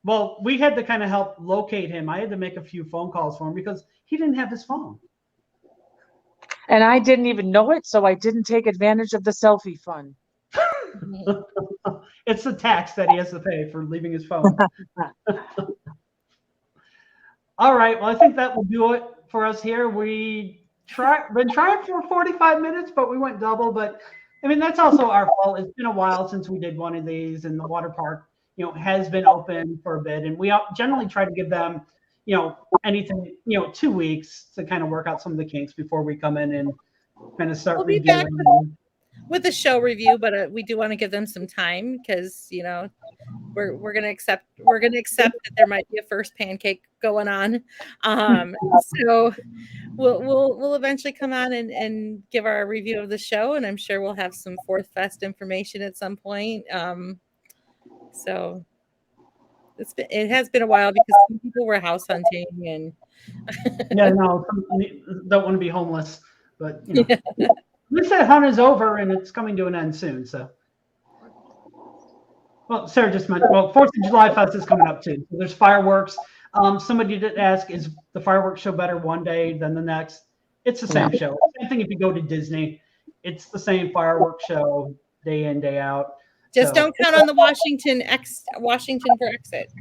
Well, we had to kind of help locate him. I had to make a few phone calls for him because he didn't have his phone. And I didn't even know it, so I didn't take advantage of the selfie fund. It's the tax that he has to pay for leaving his phone. All right. Well, I think that will do it for us here. Been trying for 45 minutes, but we went double. But I mean, that's also our fault. It's been a while since we did one of these, and the water park, has been open for a bit, and we generally try to give them, anything, 2 weeks to kind of work out some of the kinks before we come in and kind of start. We'll be back with a show review, but we do want to give them some time because we're gonna accept that there might be a first pancake going on. So we'll eventually come on and give our review of the show, and I'm sure we'll have some Fourth Fest information at some point. So it has been a while because some people were house hunting and don't want to be homeless, but at least that hunt is over and it's coming to an end soon. So, well, Sarah just mentioned, 4th of July Fest is coming up too. So there's fireworks. Somebody did ask, is the fireworks show better one day than the next? It's the same show. Same thing if you go to Disney. It's the same fireworks show day in, day out. Just So- don't count on the Washington for exit.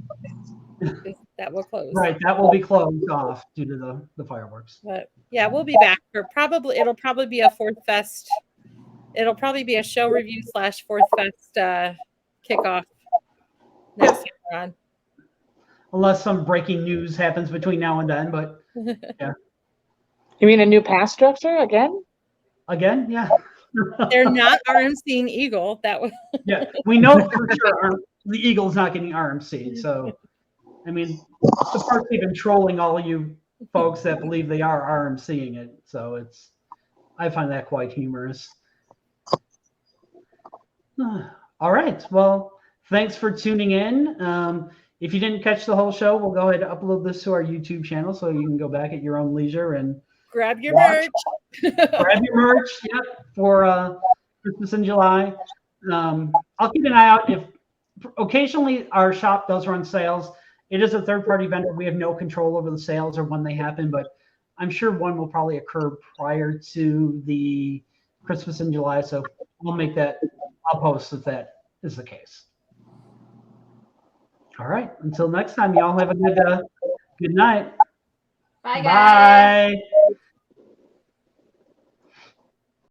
That will close. Right, that will be closed off due to the fireworks. But yeah, we'll be back for it'll probably be a Fourth Fest. It'll probably be a show review / Fourth Fest kickoff next time we're on. Unless some breaking news happens between now and then, but You mean a new pass structure again? again, yeah. They're not RMCing Eagle. That was Yeah, we know for sure the Eagle's not getting RMC. So, I mean, the park's even trolling all you folks that believe they are RMCing it. So I find that quite humorous. All right. Well, thanks for tuning in. If you didn't catch the whole show, we'll go ahead and upload this to our YouTube channel so you can go back at your own leisure and grab your watch. merch. Grab your merch, yep, for Christmas in July. I'll keep an eye out. If occasionally our shop does run sales, it is a third-party vendor. We have no control over the sales or when they happen, but I'm sure one will probably occur prior to the Christmas in July. So we'll make that. I'll post if that is the case. All right. Until next time, y'all have a good night. Bye, guys. Bye.